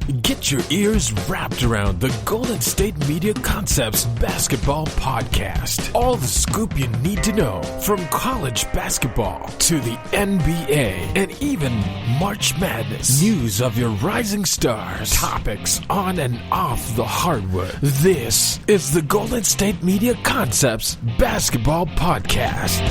Get your ears wrapped around the Golden State Media Concepts Basketball Podcast. All the scoop you need to know, from college basketball to the NBA and even March Madness. News of your rising stars. Topics on and off the hardwood. This is the Golden State Media Concepts Basketball Podcast.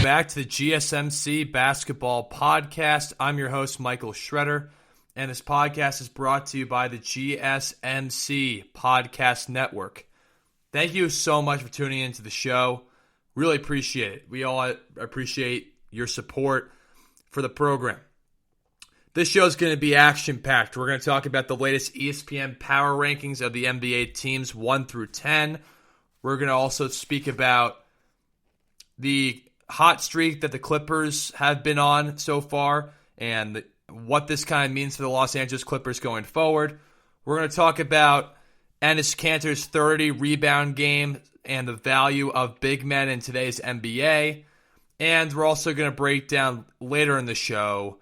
Back to the GSMC Basketball Podcast. I'm your host, Michael Schroeder, and this podcast is brought to you by the GSMC Podcast Network. Thank you so much for tuning into the show. Really appreciate it. We all appreciate your support for the program. This show is going to be action-packed. We're going to talk about the latest ESPN power rankings of the NBA teams 1 through 10. We're going to also speak about the hot streak that the Clippers have been on so far and what this kind of means for the Los Angeles Clippers going forward. We're going to talk about Ennis Cantor's 30-rebound game and the value of big men in today's NBA. And we're also going to break down later in the show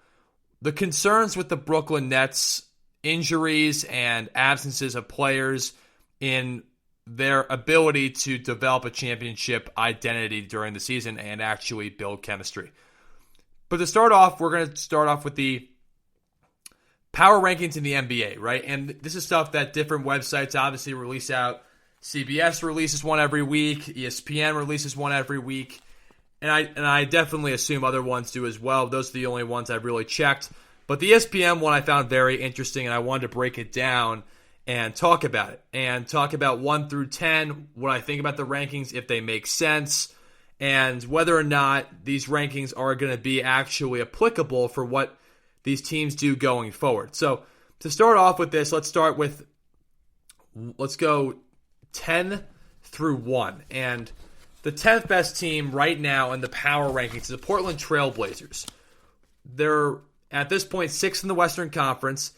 the concerns with the Brooklyn Nets, injuries and absences of players in their ability to develop a championship identity during the season and actually build chemistry. But to start off, we're going to start off with the power rankings in the NBA, right? And this is stuff that different websites obviously release out. CBS releases one every week. ESPN releases one every week. And I definitely assume other ones do as well. Those are the only ones I've really checked. But the ESPN one I found very interesting, and I wanted to break it down and talk about it, and talk about 1 through 10, what I think about the rankings, if they make sense, and whether or not these rankings are going to be actually applicable for what these teams do going forward. So to start off with this, let's go 10 through 1. And the 10th best team right now in the power rankings is the Portland Trailblazers. They're, at this point, 6th in the Western Conference.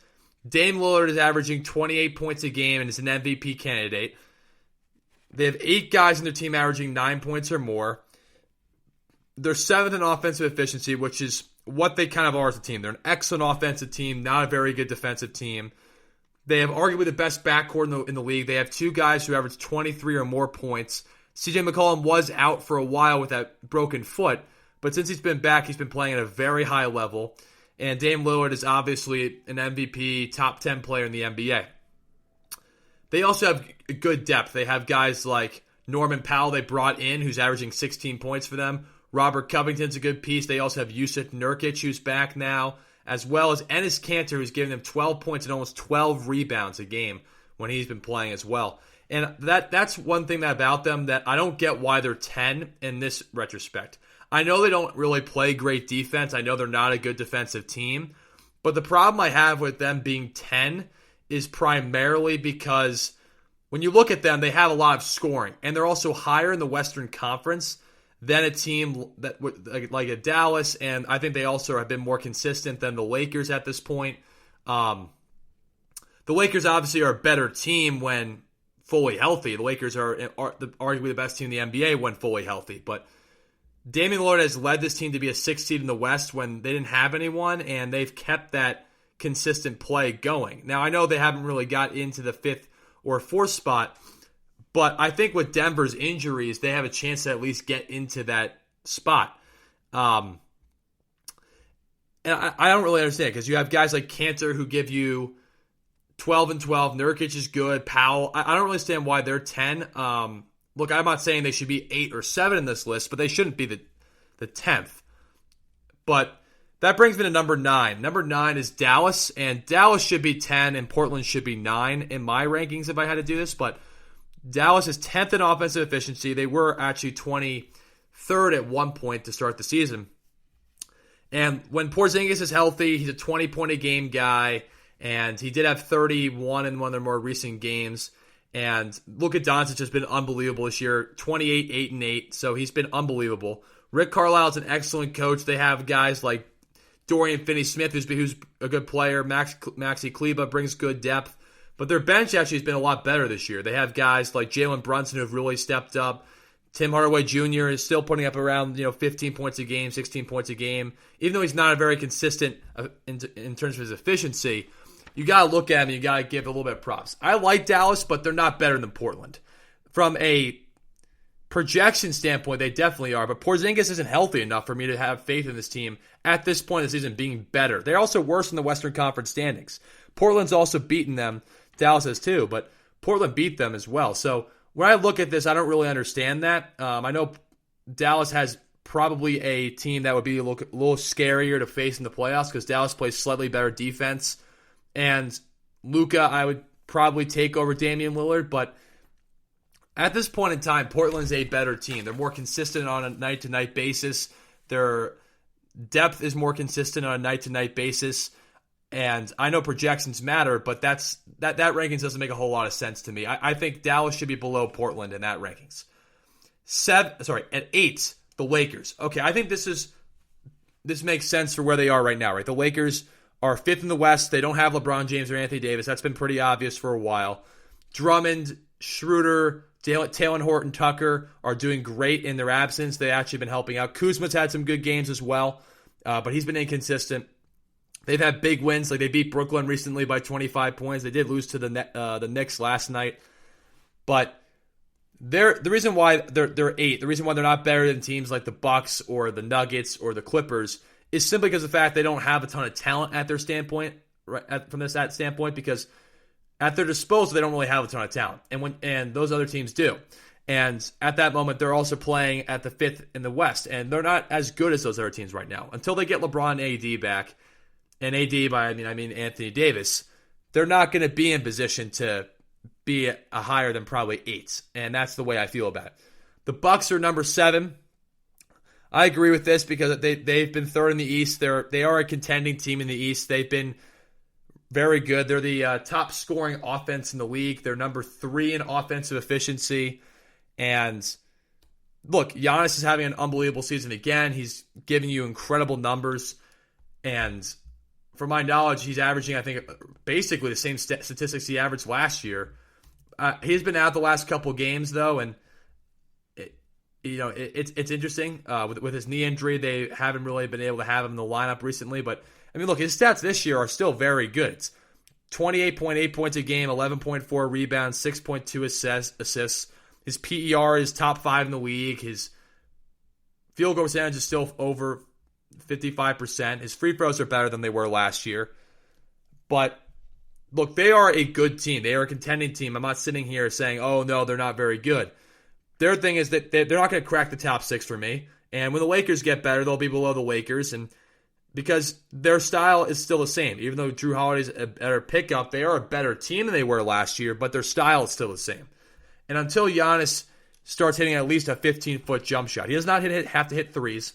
Dame Lillard is averaging 28 points a game and is an MVP candidate. They have 8 guys in their team averaging 9 points or more. They're 7th in offensive efficiency, which is what they kind of are as a team. They're an excellent offensive team, not a very good defensive team. They have arguably the best backcourt in the league. They have 2 guys who average 23 or more points. CJ McCollum was out for a while with that broken foot, but since he's been back, he's been playing at a very high level. And Dame Lillard is obviously an MVP, top 10 player in the NBA. They also have good depth. They have guys like Norman Powell they brought in, who's averaging 16 points for them. Robert Covington's a good piece. They also have Jusuf Nurkic, who's back now, as well as Ennis Cantor, who's giving them 12 points and almost 12 rebounds a game when he's been playing as well. And that's one thing about them that I don't get why they're 10 in this retrospect. I know they don't really play great defense. I know they're not a good defensive team. But the problem I have with them being 10 is primarily because when you look at them, they have a lot of scoring. And they're also higher in the Western Conference than a team that like a Dallas. And I think they also have been more consistent than the Lakers at this point. The Lakers obviously are a better team when fully healthy. The Lakers are arguably the best team in the NBA when fully healthy. But Damian Lillard has led this team to be a 6th seed in the West when they didn't have anyone, and they've kept that consistent play going. Now, I know they haven't really got into the 5th or 4th spot, but I think with Denver's injuries, they have a chance to at least get into that spot. And I don't really understand, because you have guys like Cantor who give you 12 and 12. Nurkic is good. Powell. I don't really understand why they're 10. Look, I'm not saying they should be 8 or 7 in this list, but they shouldn't be the 10th. But that brings me to number 9. Number 9 is Dallas, and Dallas should be 10, and Portland should be 9 in my rankings if I had to do this. But Dallas is 10th in offensive efficiency. They were actually third at one point to start the season. And when Porzingis is healthy, he's a 20-point-a-game guy, and he did have 31 in one of their more recent games. And Luka Doncic has been unbelievable this year, 28, 8, and 8, so he's been unbelievable. Rick Carlisle's an excellent coach. They have guys like Dorian Finney-Smith, who's a good player. Maxi Kleber brings good depth. But their bench actually has been a lot better this year. They have guys like Jalen Brunson who have really stepped up. Tim Hardaway Jr. is still putting up around 15 points a game, 16 points a game. Even though he's not a very consistent in terms of his efficiency, you got to look at him and you got to give a little bit of props. I like Dallas, but they're not better than Portland. From a projection standpoint, they definitely are. But Porzingis isn't healthy enough for me to have faith in this team at this point of the season being better. They're also worse in the Western Conference standings. Portland's also beaten them. Dallas has too, but Portland beat them as well. So when I look at this, I don't really understand that. I know Dallas has probably a team that would be a little scarier to face in the playoffs because Dallas plays slightly better defense. And Luka, I would probably take over Damian Lillard. But at this point in time, Portland's a better team. They're more consistent on a night-to-night basis. Their depth is more consistent on a night-to-night basis. And I know projections matter, but that rankings doesn't make a whole lot of sense to me. I think Dallas should be below Portland in that rankings. At 8, the Lakers. Okay, I think this makes sense for where they are right now, right? The Lakers are 5th in the West. They don't have LeBron James or Anthony Davis. That's been pretty obvious for a while. Drummond, Schroeder, Talen Horton-Tucker are doing great in their absence. They've actually been helping out. Kuzma's had some good games as well, but he's been inconsistent. They've had big wins, like they beat Brooklyn recently by 25 points. They did lose to the Knicks last night. But the reason why they're 8, the reason why they're not better than teams like the Bucks or the Nuggets or the Clippers is simply because of the fact they don't have a ton of talent at their standpoint, from this standpoint, because at their disposal they don't really have a ton of talent, and those other teams do. And at that moment, they're also playing at the 5th in the West, and they're not as good as those other teams right now until they get LeBron and AD back. And AD, by I mean Anthony Davis, they're not going to be in position to be a higher than probably 8. And that's the way I feel about it. The Bucks are number 7. I agree with this because they've been 3rd in the East. They are a contending team in the East. They've been very good. They're the top scoring offense in the league. They're number 3 in offensive efficiency. And look, Giannis is having an unbelievable season again. He's giving you incredible numbers. And from my knowledge, he's averaging, I think, basically the same statistics he averaged last year. He's been out the last couple games, though, and it's interesting. With his knee injury, they haven't really been able to have him in the lineup recently. But, I mean, look, his stats this year are still very good. It's 28.8 points a game, 11.4 rebounds, 6.2 assists. His PER is top 5 in the league. His field goal percentage is still over 55%. His free throws are better than they were last year. But look, they are a good team. They are a contending team. I'm not sitting here saying, oh, no, they're not very good. Their thing is that they're not going to crack the top 6 for me. And when the Lakers get better, they'll be below the Lakers. And because their style is still the same. Even though Drew Holiday's a better pickup, they are a better team than they were last year, but their style is still the same. And until Giannis starts hitting at least a 15-foot jump shot, he does not have to hit threes.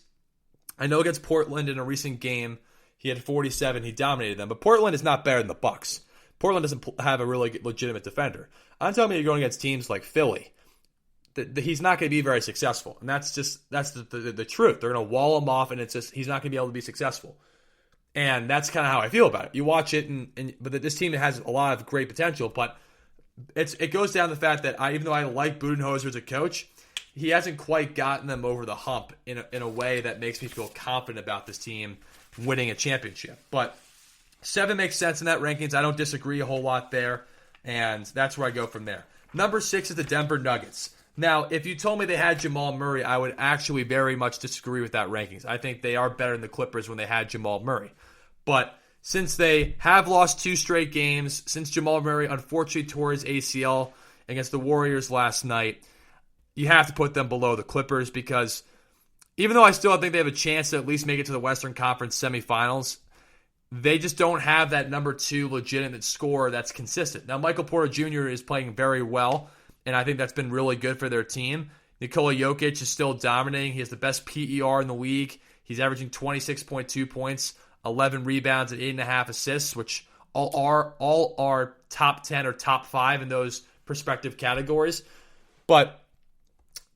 I know against Portland in a recent game, he had 47. He dominated them. But Portland is not better than the Bucks. Portland doesn't have a really legitimate defender. I'm telling you, you're going against teams like Philly. He's not going to be very successful. And that's the truth. They're going to wall him off, and it's just he's not going to be able to be successful. And that's kind of how I feel about it. You watch it, but this team has a lot of great potential. But it goes down to the fact that even though I like Budenholzer as a coach, he hasn't quite gotten them over the hump in a way that makes me feel confident about this team winning a championship. But 7 makes sense in that rankings. I don't disagree a whole lot there, and that's where I go from there. Number 6 is the Denver Nuggets. Now, if you told me they had Jamal Murray, I would actually very much disagree with that rankings. I think they are better than the Clippers when they had Jamal Murray. But since they have lost 2 straight games, since Jamal Murray unfortunately tore his ACL against the Warriors last night, you have to put them below the Clippers because even though I still think they have a chance to at least make it to the Western Conference semifinals, they just don't have that number 2 legitimate scorer that's consistent. Now, Michael Porter Jr. is playing very well, and I think that's been really good for their team. Nikola Yokitch is still dominating. He has the best PER in the league. He's averaging 26.2 points, 11 rebounds, and 8.5 assists, which all are top 10 or top 5 in those respective categories. But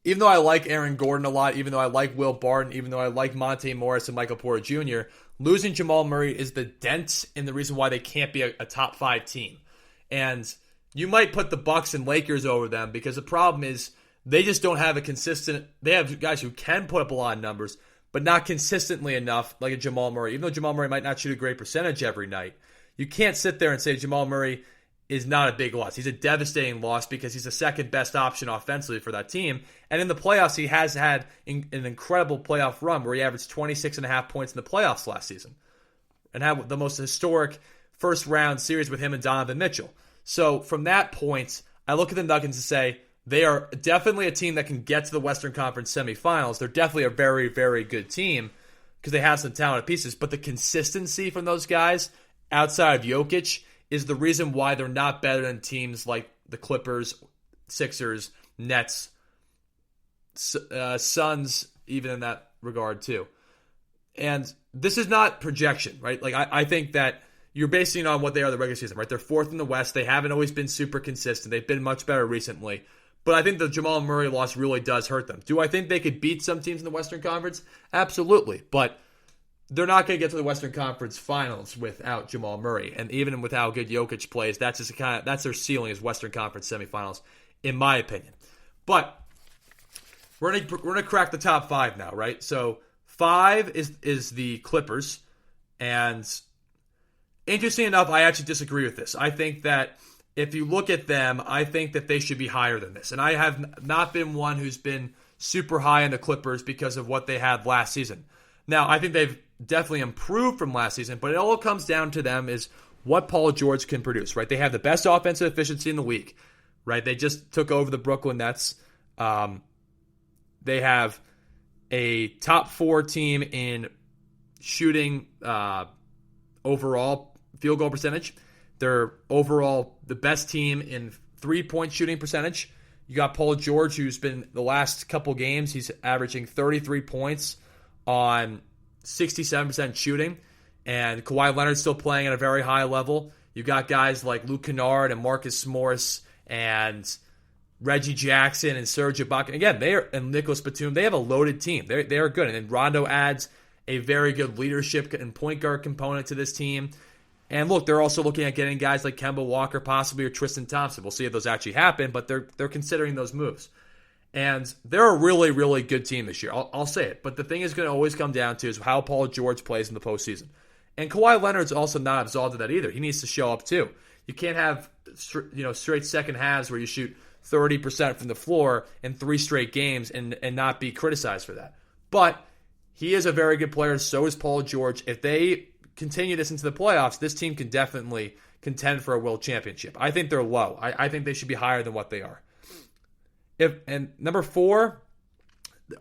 even though I like Aaron Gordon a lot, even though I like Will Barton, even though I like Monte Morris and Michael Porter Jr., losing Jamal Murray is the dent in the reason why they can't be a top 5 team. And you might put the Bucks and Lakers over them because the problem is they just don't have a consistent. They have guys who can put up a lot of numbers, but not consistently enough like a Jamal Murray. Even though Jamal Murray might not shoot a great percentage every night, you can't sit there and say Jamal Murray is not a big loss. He's a devastating loss because he's the second best option offensively for that team. And in the playoffs, he has had an incredible playoff run where he averaged 26.5 points in the playoffs last season and had the most historic first-round series with him and Donovan Mitchell. So from that point, I look at the Nuggets and say they are definitely a team that can get to the Western Conference semifinals. They're definitely a very, very good team because they have some talented pieces. But the consistency from those guys outside of Jokic is the reason why they're not better than teams like the Clippers, Sixers, Nets, Suns, even in that regard too. And this is not projection, right? Like I think that you're basing it on what they are in the regular season, right? They're 4th in the West. They haven't always been super consistent. They've been much better recently. But I think the Jamal Murray loss really does hurt them. Do I think they could beat some teams in the Western Conference? Absolutely. But they're not going to get to the Western Conference Finals without Jamal Murray, and even with how good Jokic plays, that's their ceiling is Western Conference semifinals, in my opinion. But we're gonna crack the top 5 now, right? So 5 is the Clippers, and interesting enough, I actually disagree with this. I think that if you look at them, I think that they should be higher than this, and I have not been one who's been super high in the Clippers because of what they had last season. Now, I think they've definitely improved from last season, but it all comes down to them is what Paul George can produce, right? They have the best offensive efficiency in the league, right? They just took over the Brooklyn Nets. They have a top 4 team in shooting overall field goal percentage. They're overall the best team in 3-point shooting percentage. You got Paul George, who's been the last couple games, he's averaging 33 points on 67% shooting, and Kawhi Leonard's still playing at a very high level. You've got guys like Luke Kennard and Marcus Morris and Reggie Jackson and Serge Ibaka. Again, and Nicholas Batum, they have a loaded team. They are good. And then Rondo adds a very good leadership and point guard component to this team. And look, they're also looking at getting guys like Kemba Walker possibly or Tristan Thompson. We'll see if those actually happen, but they're considering those moves. And they're a really, really good team this year. I'll say it. But the thing is going to always come down to is how Paul George plays in the postseason. And Kawhi Leonard's also not absolved of that either. He needs to show up too. You can't have straight second halves where you shoot 30% from the floor in 3 straight games and not be criticized for that. But he is a very good player. So is Paul George. If they continue this into the playoffs, this team can definitely contend for a world championship. I think they're low. I think they should be higher than what they are. And number 4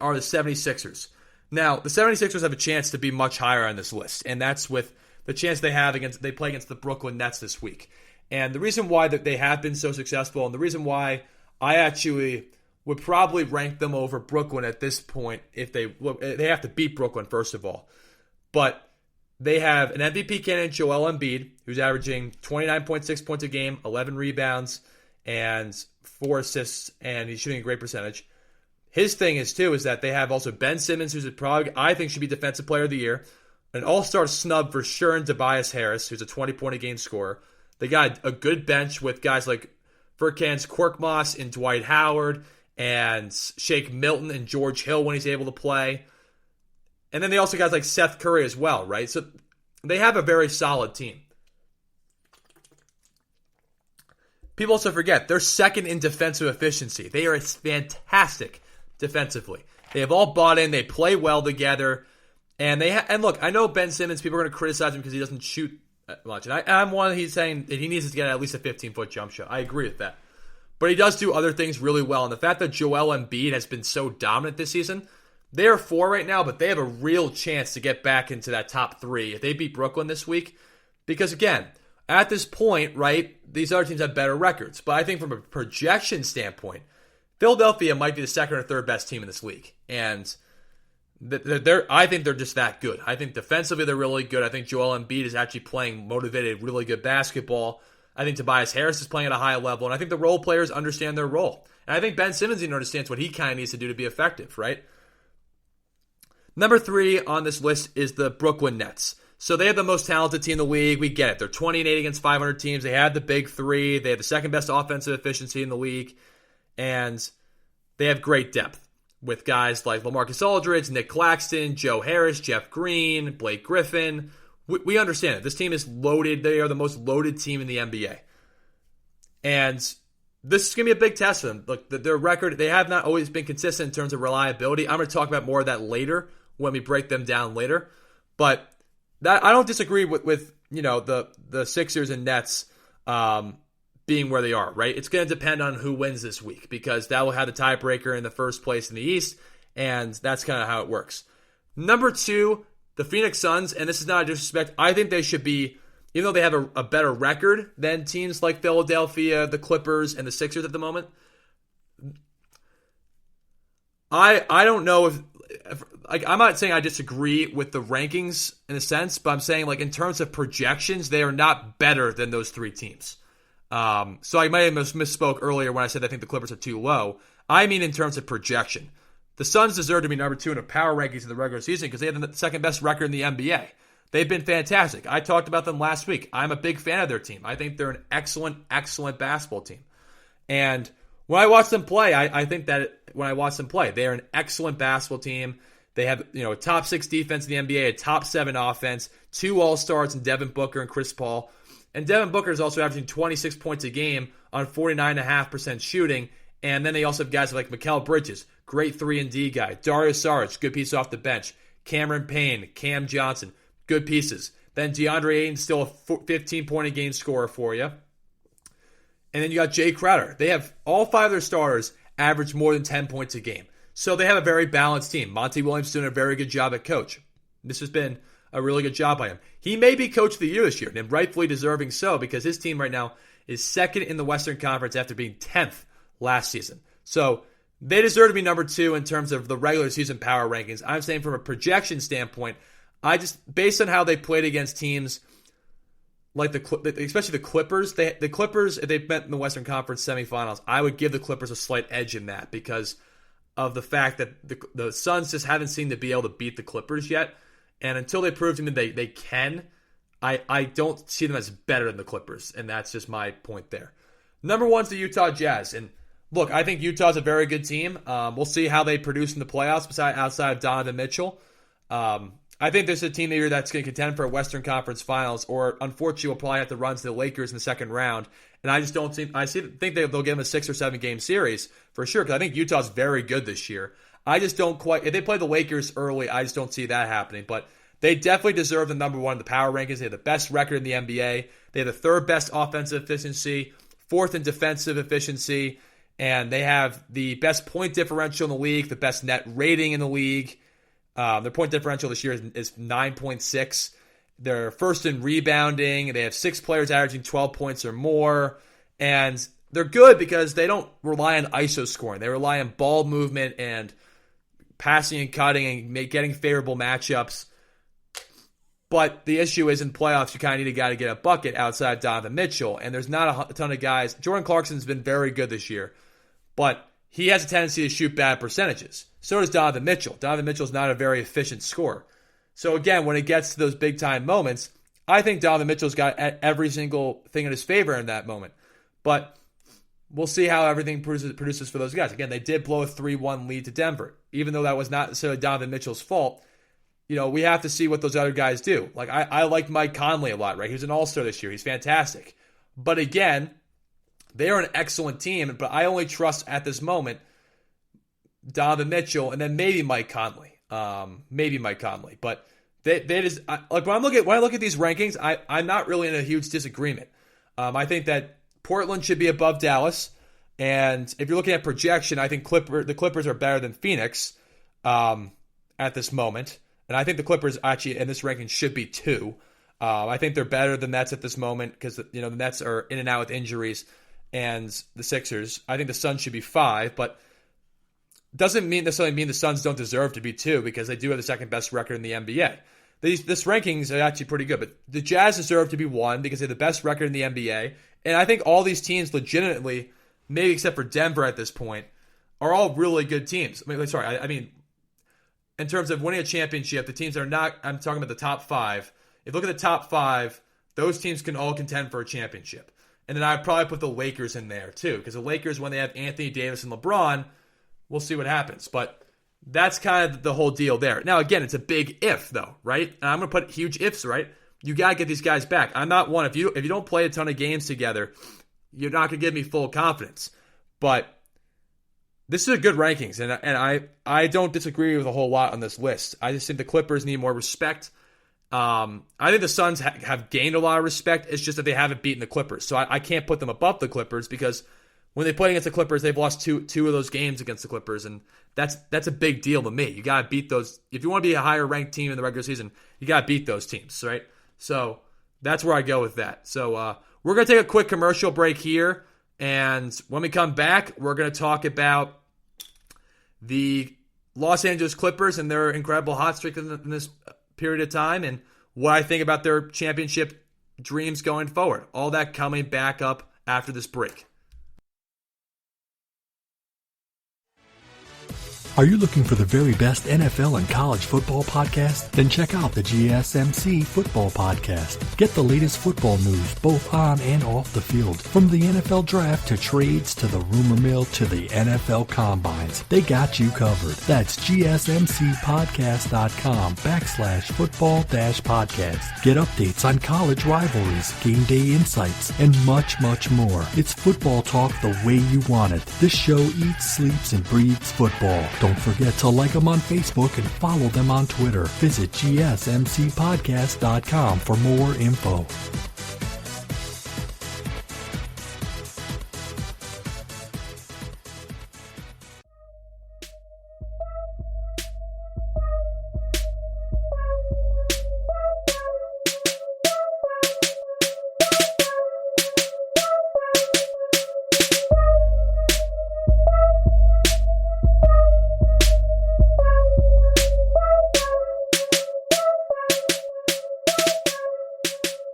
are the 76ers. Now, the 76ers have a chance to be much higher on this list, and that's with the chance they play against the Brooklyn Nets this week. And the reason why that they have been so successful, and the reason why I actually would probably rank them over Brooklyn at this point, if they have to beat Brooklyn first of all. But they have an MVP candidate, Joel Embiid, who's averaging 29.6 points a game, 11 rebounds, and 4 assists, and he's shooting a great percentage. His thing is that they have also Ben Simmons, who's probably, I think, should be Defensive Player of the Year. An all-star snub for sure in Tobias Harris, who's a 20-point-a-game scorer. They got a good bench with guys like Furkan's Korkmaz and Dwight Howard and Shake Milton and George Hill when he's able to play. And then they also got guys like Seth Curry as well, right? So they have a very solid team. People also forget, they're second in defensive efficiency. They are fantastic defensively. They have all bought in. They play well together. And look, I know Ben Simmons, people are going to criticize him because he doesn't shoot much. And I'm one, he's saying that he needs to get at least a 15-foot jump shot. I agree with that. But he does do other things really well. And the fact that Joel Embiid has been so dominant this season, they are 4 right now, but they have a real chance to get back into that top 3 if they beat Brooklyn this week. Because again, at this point, right, these other teams have better records. But I think from a projection standpoint, Philadelphia might be the second or third best team in this league. And I think they're just that good. I think defensively they're really good. I think Joel Embiid is actually playing motivated, really good basketball. I think Tobias Harris is playing at a high level. And I think the role players understand their role. And I think Ben Simmons even understands what he kind of needs to do to be effective, right? Number 3 on this list is the Brooklyn Nets. So they have the most talented team in the league. We get it. They're 20-8 against 500 teams. They have the big 3. They have the second best offensive efficiency in the league. And they have great depth with guys like LaMarcus Aldridge, Nick Claxton, Joe Harris, Jeff Green, Blake Griffin. We understand it. This team is loaded. They are the most loaded team in the NBA. And this is going to be a big test for them. Look, their record, they have not always been consistent in terms of reliability. I'm going to talk about more of that later when we break them down later. But that I don't disagree with the Sixers and Nets being where they are, right? It's going to depend on who wins this week because that will have the tiebreaker in the first place in the East, and that's kind of how it works. Number 2, the Phoenix Suns, and this is not a disrespect. I think they should be, even though they have a better record than teams like Philadelphia, the Clippers, and the Sixers at the moment, I don't know if I'm not saying I disagree with the rankings in a sense, but I'm saying like in terms of projections, they are not better than those 3 teams. So I might have misspoke earlier when I said I think the Clippers are too low. I mean in terms of projection. The Suns deserve to be number 2 in the power rankings in the regular season because they have the second best record in the NBA. They've been fantastic. I talked about them last week. I'm a big fan of their team. I think they're an excellent, excellent basketball team. And when I watch them play, I think that when I watch them play, they are an excellent basketball team. They have a top 6 defense in the NBA, a top 7 offense, 2 All-Stars in Devin Booker and Chris Paul. And Devin Booker is also averaging 26 points a game on 49.5% shooting. And then they also have guys like Mikal Bridges, great 3-and-D guy. Dario Saric, good piece off the bench. Cameron Payne, Cam Johnson, good pieces. Then DeAndre Ayton, still a 15-point-a-game scorer for you. And then you got Jay Crowder. They have all 5 of their starters average more than 10 points a game. So they have a very balanced team. Monty Williams doing a very good job at coach. This has been a really good job by him. He may be coach of the year this year, and rightfully deserving so, because his team right now is second in the Western Conference after being 10th last season. So they deserve to be number 2 in terms of the regular season power rankings. I'm saying from a projection standpoint, based on how they played against teams like especially the Clippers, the Clippers, if they've met in the Western Conference semifinals, I would give the Clippers a slight edge in that because of the fact that the Suns just haven't seemed to be able to beat the Clippers yet. And until they prove to me they can, I don't see them as better than the Clippers. And that's just my point there. Number 1 is the Utah Jazz. And look, I think Utah's a very good team. We'll see how they produce in the playoffs outside of Donovan Mitchell. I think there's a team here that's going to contend for a Western Conference Finals, or unfortunately will probably have to run to the Lakers in the second round. And I just don't think they'll give them a 6 or 7 game series for sure, because I think Utah's very good this year. I just don't quite, if they play the Lakers early, I just don't see that happening. But they definitely deserve the number 1 in the power rankings. They have the best record in the NBA. They have the 3rd best offensive efficiency, 4th in defensive efficiency, and they have the best point differential in the league, the best net rating in the league. Their point differential this year is 9.6. They're first in rebounding. They have 6 players averaging 12 points or more. And they're good because they don't rely on ISO scoring. They rely on ball movement and passing and cutting and getting favorable matchups. But the issue is in playoffs, you kind of need a guy to get a bucket outside Donovan Mitchell. And there's not a ton of guys. Jordan Clarkson's been very good this year. But he has a tendency to shoot bad percentages. So does Donovan Mitchell. Donovan Mitchell's not a very efficient scorer. So again, when it gets to those big-time moments, I think Donovan Mitchell's got every single thing in his favor in that moment. But we'll see how everything produces for those guys. Again, they did blow a 3-1 lead to Denver. Even though that was not necessarily Donovan Mitchell's fault, we have to see what those other guys do. Like, I like Mike Conley a lot, right? He was an all-star this year. He's fantastic. But again, they are an excellent team, but I only trust at this moment Donovan Mitchell and then maybe Mike Conley. But they just like when I look at these rankings, I'm not really in a huge disagreement. I think that Portland should be above Dallas, and if you're looking at projection, I think the Clippers are better than Phoenix at this moment, and I think the Clippers actually in this ranking should be 2. I think they're better than Nets at this moment because the Nets are in and out with injuries. and the Sixers. I think the Suns should be 5, but doesn't necessarily mean the Suns don't deserve to be 2 because they do have the second best record in the NBA. This rankings are actually pretty good, but the Jazz deserve to be 1 because they have the best record in the NBA. And I think all these teams legitimately, maybe except for Denver at this point, are all really good teams. I mean, in terms of winning a championship, the teams that are not, I'm talking about the top 5. If you look at the top 5, those teams can all contend for a championship. And then I'd probably put the Lakers in there too, because the Lakers, when they have Anthony Davis and LeBron, we'll see what happens. But that's kind of the whole deal there. Now, again, it's a big if, though, right? And I'm going to put huge ifs, right? You got to get these guys back. I'm not one. If you don't play a ton of games together, you're not going to give me full confidence. But this is a good rankings, and I don't disagree with a whole lot on this list. I just think the Clippers need more respect. I think the Suns have gained a lot of respect. It's just that they haven't beaten the Clippers. So I can't put them above the Clippers because when they play against the Clippers, they've lost two of those games against the Clippers, and that's a big deal to me. You got to beat those. If you want to be a higher ranked team in the regular season, you got to beat those teams, right? So that's where I go with that. So we're going to take a quick commercial break here, and when we come back, we're going to talk about the Los Angeles Clippers and their incredible hot streak in this period of time and what I think about their championship dreams going forward. All that coming back up after this break. Are you looking for the very best NFL and college football podcast? Then check out the GSMC Football Podcast. Get the latest football news both on and off the field. From the NFL Draft to trades to the rumor mill to the NFL Combines. They got you covered. That's GSMCpodcast.com/football-podcast. Get updates on college rivalries, game day insights, and much, much more. It's football talk the way you want it. This show eats, sleeps, and breathes football. Don't forget to like them on Facebook and follow them on Twitter. Visit GSMCpodcast.com for more info.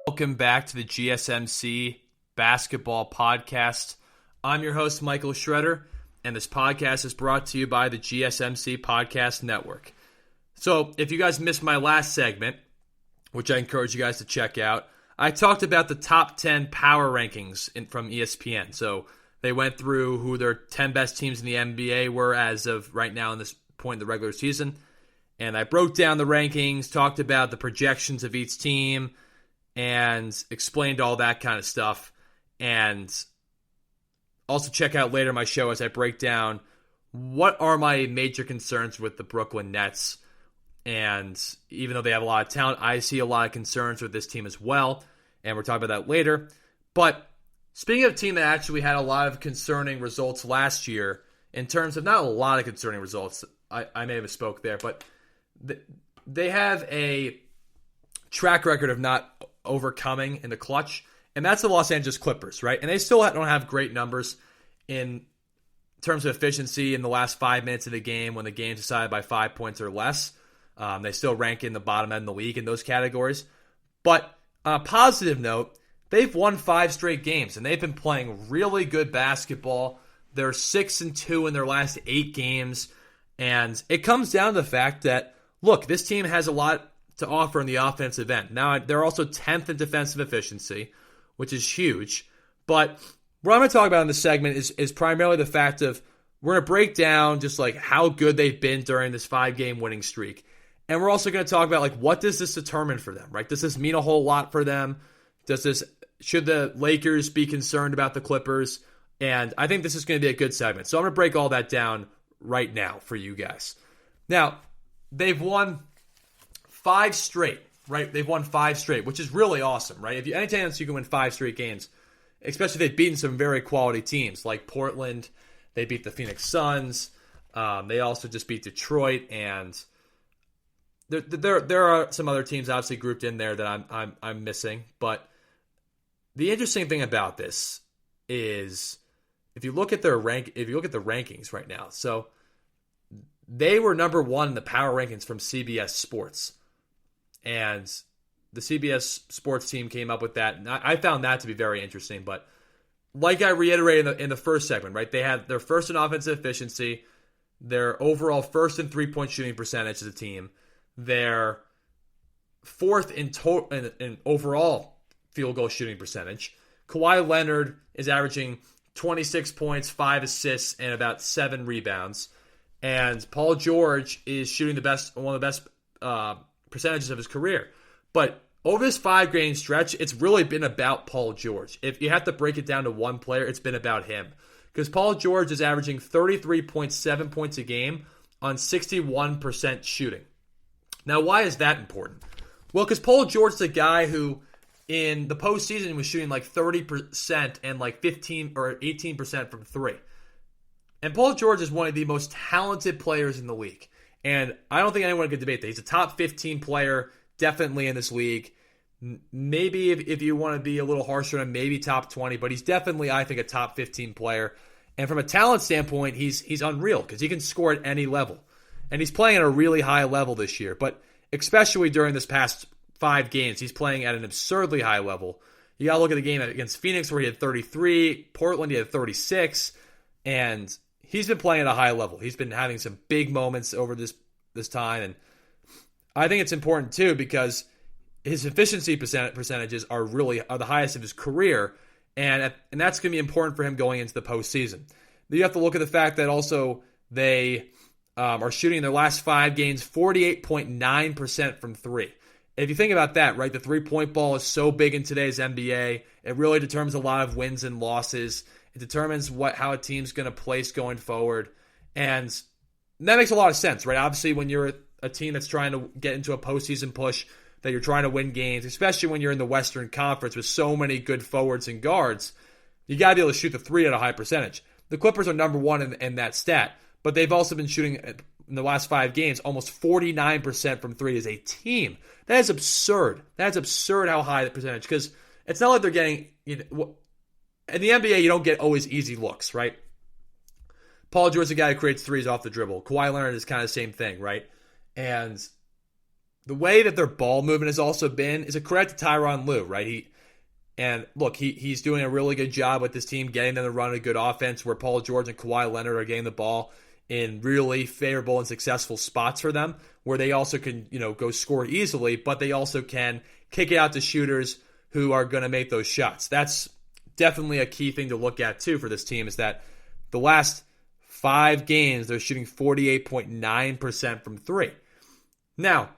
Welcome back to the GSMC Basketball Podcast. I'm your host, Michael Schroeder, and this podcast is brought to you by the GSMC Podcast Network. So, if you guys missed my last segment, which I encourage you guys to check out, I talked about the top 10 power rankings from ESPN. So, they went through who their 10 best teams in the NBA were as of right now in this point in the regular season. And I broke down the rankings, talked about the projections of each team, and explained all that kind of stuff. And also check out later my show as I break down what are my major concerns with the Brooklyn Nets. And even though they have a lot of talent, I see a lot of concerns with this team as well. And we're talking about that later. But speaking of a team that actually had a lot of concerning results last year, in terms of not a lot of concerning results, I may have spoke there, but they have a track record of not overcoming in the clutch, and that's the Los Angeles Clippers, right? And they still don't have great numbers in terms of efficiency in the last 5 minutes of the game when the game's decided by 5 points or less. They still rank in the bottom end of the league in those categories. But on a positive note, they've won 5 straight games, and they've been playing really good basketball. They're 6-2 in their last 8 games, and it comes down to the fact that, look, this team has a lot to offer in the offensive end. Now, they're also 10th in defensive efficiency, which is huge. But what I'm going to talk about in this segment is primarily the fact of we're going to break down just like how good they've been during this 5-game winning streak. And we're also going to talk about like what does this determine for them, right? Does this mean a whole lot for them? Should the Lakers be concerned about the Clippers? And I think this is going to be a good segment. So I'm going to break all that down right now for you guys. Now, they've won 5 straight, right? They've won 5 straight, which is really awesome, right? Any chance you can win 5 straight games, especially if they've beaten some very quality teams like Portland. They beat the Phoenix Suns. They also just beat Detroit, and there are some other teams obviously grouped in there that I'm missing. But the interesting thing about this is if you look at the rankings right now. So they were number 1 in the power rankings from CBS Sports. And the CBS Sports team came up with that. And I found that to be very interesting. But like I reiterated in the first segment, right? They're first in offensive efficiency. They're overall first in three-point shooting percentage as a team. They're fourth in overall field goal shooting percentage. Kawhi Leonard is averaging 26 points, 5 assists, and about 7 rebounds. And Paul George is shooting one of the best percentages of his career. But over this 5-game stretch, it's really been about Paul George. If you have to break it down to one player, it's been about him. Because Paul George is averaging 33.7 points a game on 61% shooting. Now, why is that important? Well, because Paul George is a guy who, in the postseason, was shooting like 30% and like 15 or 18% from 3. And Paul George is one of the most talented players in the league. And I don't think anyone could debate that. He's a top 15 player, definitely in this league. Maybe if you want to be a little harsher on him, maybe top 20, but he's definitely, I think, a top 15 player. And from a talent standpoint, he's unreal because he can score at any level. And he's playing at a really high level this year. But especially during this past 5 games, he's playing at an absurdly high level. You got to look at the game against Phoenix where he had 33, Portland he had 36, and he's been playing at a high level. He's been having some big moments over this time, and I think it's important too because his efficiency percentages are the highest of his career, and that's going to be important for him going into the postseason. You have to look at the fact that also they are shooting in their last 5 games 48.9% from 3. If you think about that, right, the three-point ball is so big in today's NBA. It really determines a lot of wins and losses. It determines how a team's going to place going forward. And that makes a lot of sense, right? Obviously, when you're a team that's trying to get into a postseason push, that you're trying to win games, especially when you're in the Western Conference with so many good forwards and guards, you got to be able to shoot the 3 at a high percentage. The Clippers are number 1 in that stat, but they've also been shooting in the last 5 games almost 49% from 3 as a team. That is absurd. That's absurd how high the percentage, because it's not like they're getting, in the NBA, you don't get always easy looks, right? Paul George is a guy who creates threes off the dribble. Kawhi Leonard is kind of the same thing, right? And the way that their ball movement has also been is a credit to Tyronn Lue, right? He's doing a really good job with this team, getting them to run a good offense where Paul George and Kawhi Leonard are getting the ball in really favorable and successful spots for them, where they also can, go score easily, but they also can kick it out to shooters who are going to make those shots. That's definitely a key thing to look at, too, for this team, is that the last 5 games, they're shooting 48.9% from 3. Now,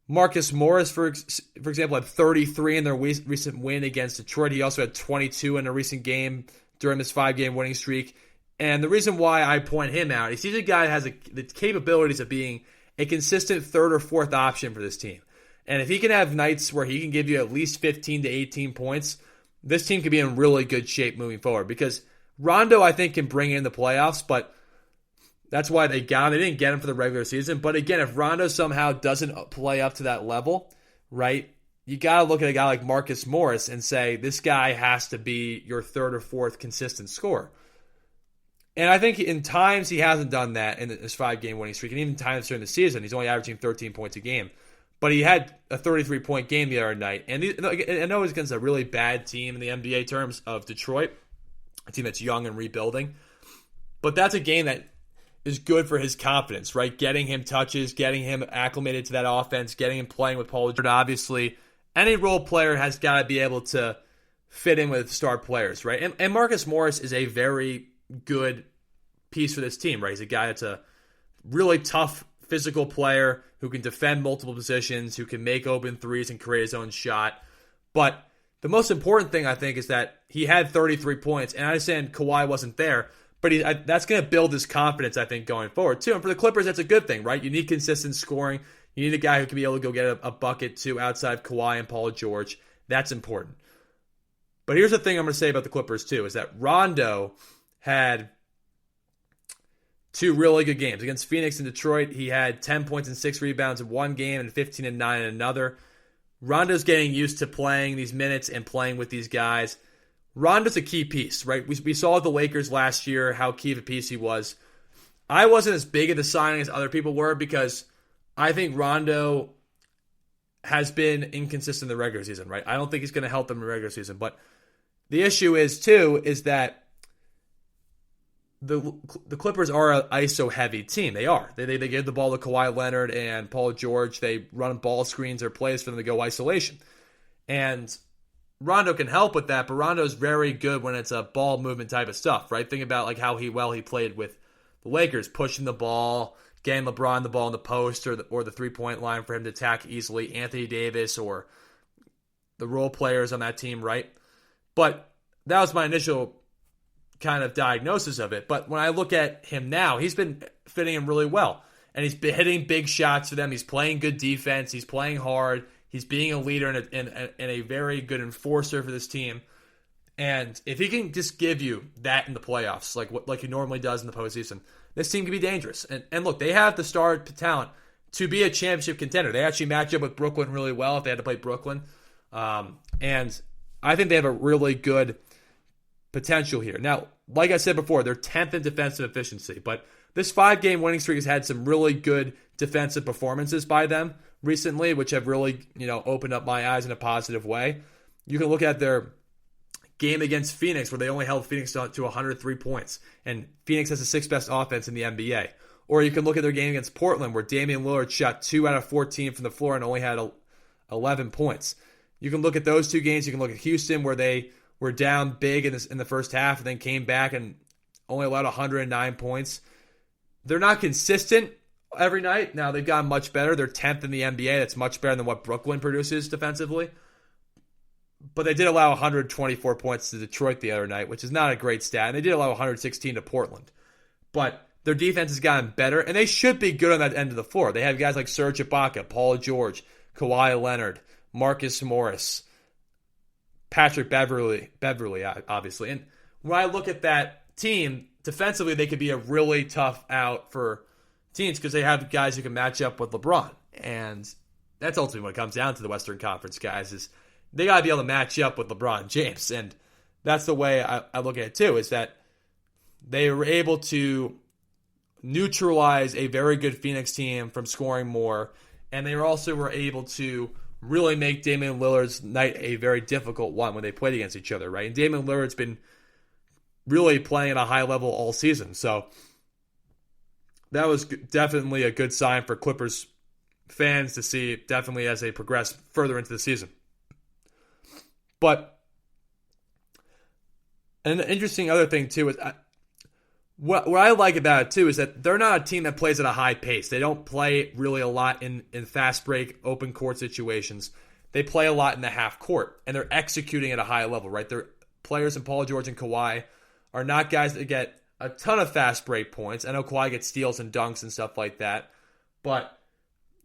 Marcus Morris, for example, had 33 in their recent win against Detroit. He also had 22 in a recent game during this 5-game winning streak. And the reason why I point him out is he's a guy that has the capabilities of being a consistent 3rd or 4th option for this team. And if he can have nights where he can give you at least 15 to 18 points, this team could be in really good shape moving forward. Because Rondo, I think, can bring in the playoffs, but that's why they got him. They didn't get him for the regular season. But again, if Rondo somehow doesn't play up to that level, right, you got to look at a guy like Marcus Morris and say, this guy has to be your 3rd or 4th consistent scorer. And I think in times he hasn't done that in his 5-game winning streak. And even times during the season, he's only averaging 13 points a game. But he had a 33-point game the other night. And I know it was against a really bad team in the NBA terms of Detroit, a team that's young and rebuilding. But that's a game that is good for his confidence, right? Getting him touches, getting him acclimated to that offense, getting him playing with Paul George. Obviously, any role player has got to be able to fit in with star players, right? And Marcus Morris is a very good piece for this team, right? He's a guy that's a really tough physical player who can defend multiple positions, who can make open threes and create his own shot. But the most important thing, I think, is that he had 33 points, and I understand Kawhi wasn't there, but that's going to build his confidence, I think, going forward, too. And for the Clippers, that's a good thing, right? You need consistent scoring. You need a guy who can be able to go get a bucket, too, outside of Kawhi and Paul George. That's important. But here's the thing I'm going to say about the Clippers, too, is that Rondo had 2 really good games. Against Phoenix and Detroit, he had 10 points and 6 rebounds in one game and 15 and 9 in another. Rondo's getting used to playing these minutes and playing with these guys. Rondo's a key piece, right? We saw at the Lakers last year how key of a piece he was. I wasn't as big of the signing as other people were because I think Rondo has been inconsistent in the regular season, right? I don't think he's going to help them in the regular season. But the issue is that the Clippers are an ISO-heavy team. They are. They give the ball to Kawhi Leonard and Paul George. They run ball screens or plays for them to go isolation. And Rondo can help with that, but Rondo's very good when it's a ball movement type of stuff, right? Think about like how he played with the Lakers, pushing the ball, getting LeBron the ball in the post or the three-point line for him to attack easily, Anthony Davis or the role players on that team, right? But that was my initial kind of diagnosis of it. But when I look at him now, he's been fitting in really well. And he's been hitting big shots for them. He's playing good defense. He's playing hard. He's being a leader and a very good enforcer for this team. And if he can just give you that in the playoffs, like he normally does in the postseason, this team can be dangerous. And look, they have the star talent to be a championship contender. They actually match up with Brooklyn really well if they had to play Brooklyn. And I think they have a really good potential here. Now, like I said before, they're 10th in defensive efficiency, but this 5-game winning streak has had some really good defensive performances by them recently, which have really, opened up my eyes in a positive way. You can look at their game against Phoenix where they only held Phoenix to 103 points, and Phoenix has the 6th best offense in the NBA. Or you can look at their game against Portland where Damian Lillard shot 2 out of 14 from the floor and only had 11 points. You can look at those two games. You can look at Houston where they were down big in the first half and then came back and only allowed 109 points. They're not consistent every night. Now, they've gotten much better. They're 10th in the NBA. That's much better than what Brooklyn produces defensively. But they did allow 124 points to Detroit the other night, which is not a great stat. And they did allow 116 to Portland. But their defense has gotten better, and they should be good on that end of the floor. They have guys like Serge Ibaka, Paul George, Kawhi Leonard, Marcus Morris, Patrick Beverly, obviously. And when I look at that team, defensively, they could be a really tough out for teams because they have guys who can match up with LeBron. And that's ultimately what it comes down to the Western Conference guys is they got to be able to match up with LeBron James. And that's the way I look at it too, is that they were able to neutralize a very good Phoenix team from scoring more. And they also were able to really make Damian Lillard's night a very difficult one when they played against each other, right? And Damian Lillard's been really playing at a high level all season. So that was definitely a good sign for Clippers fans to see, definitely as they progress further into the season. But an interesting other thing, too, is what I like about it, too, is that they're not a team that plays at a high pace. They don't play really a lot in fast break, open court situations. They play a lot in the half court, and they're executing at a high level, right? Their players in Paul George and Kawhi are not guys that get a ton of fast break points. I know Kawhi gets steals and dunks and stuff like that, but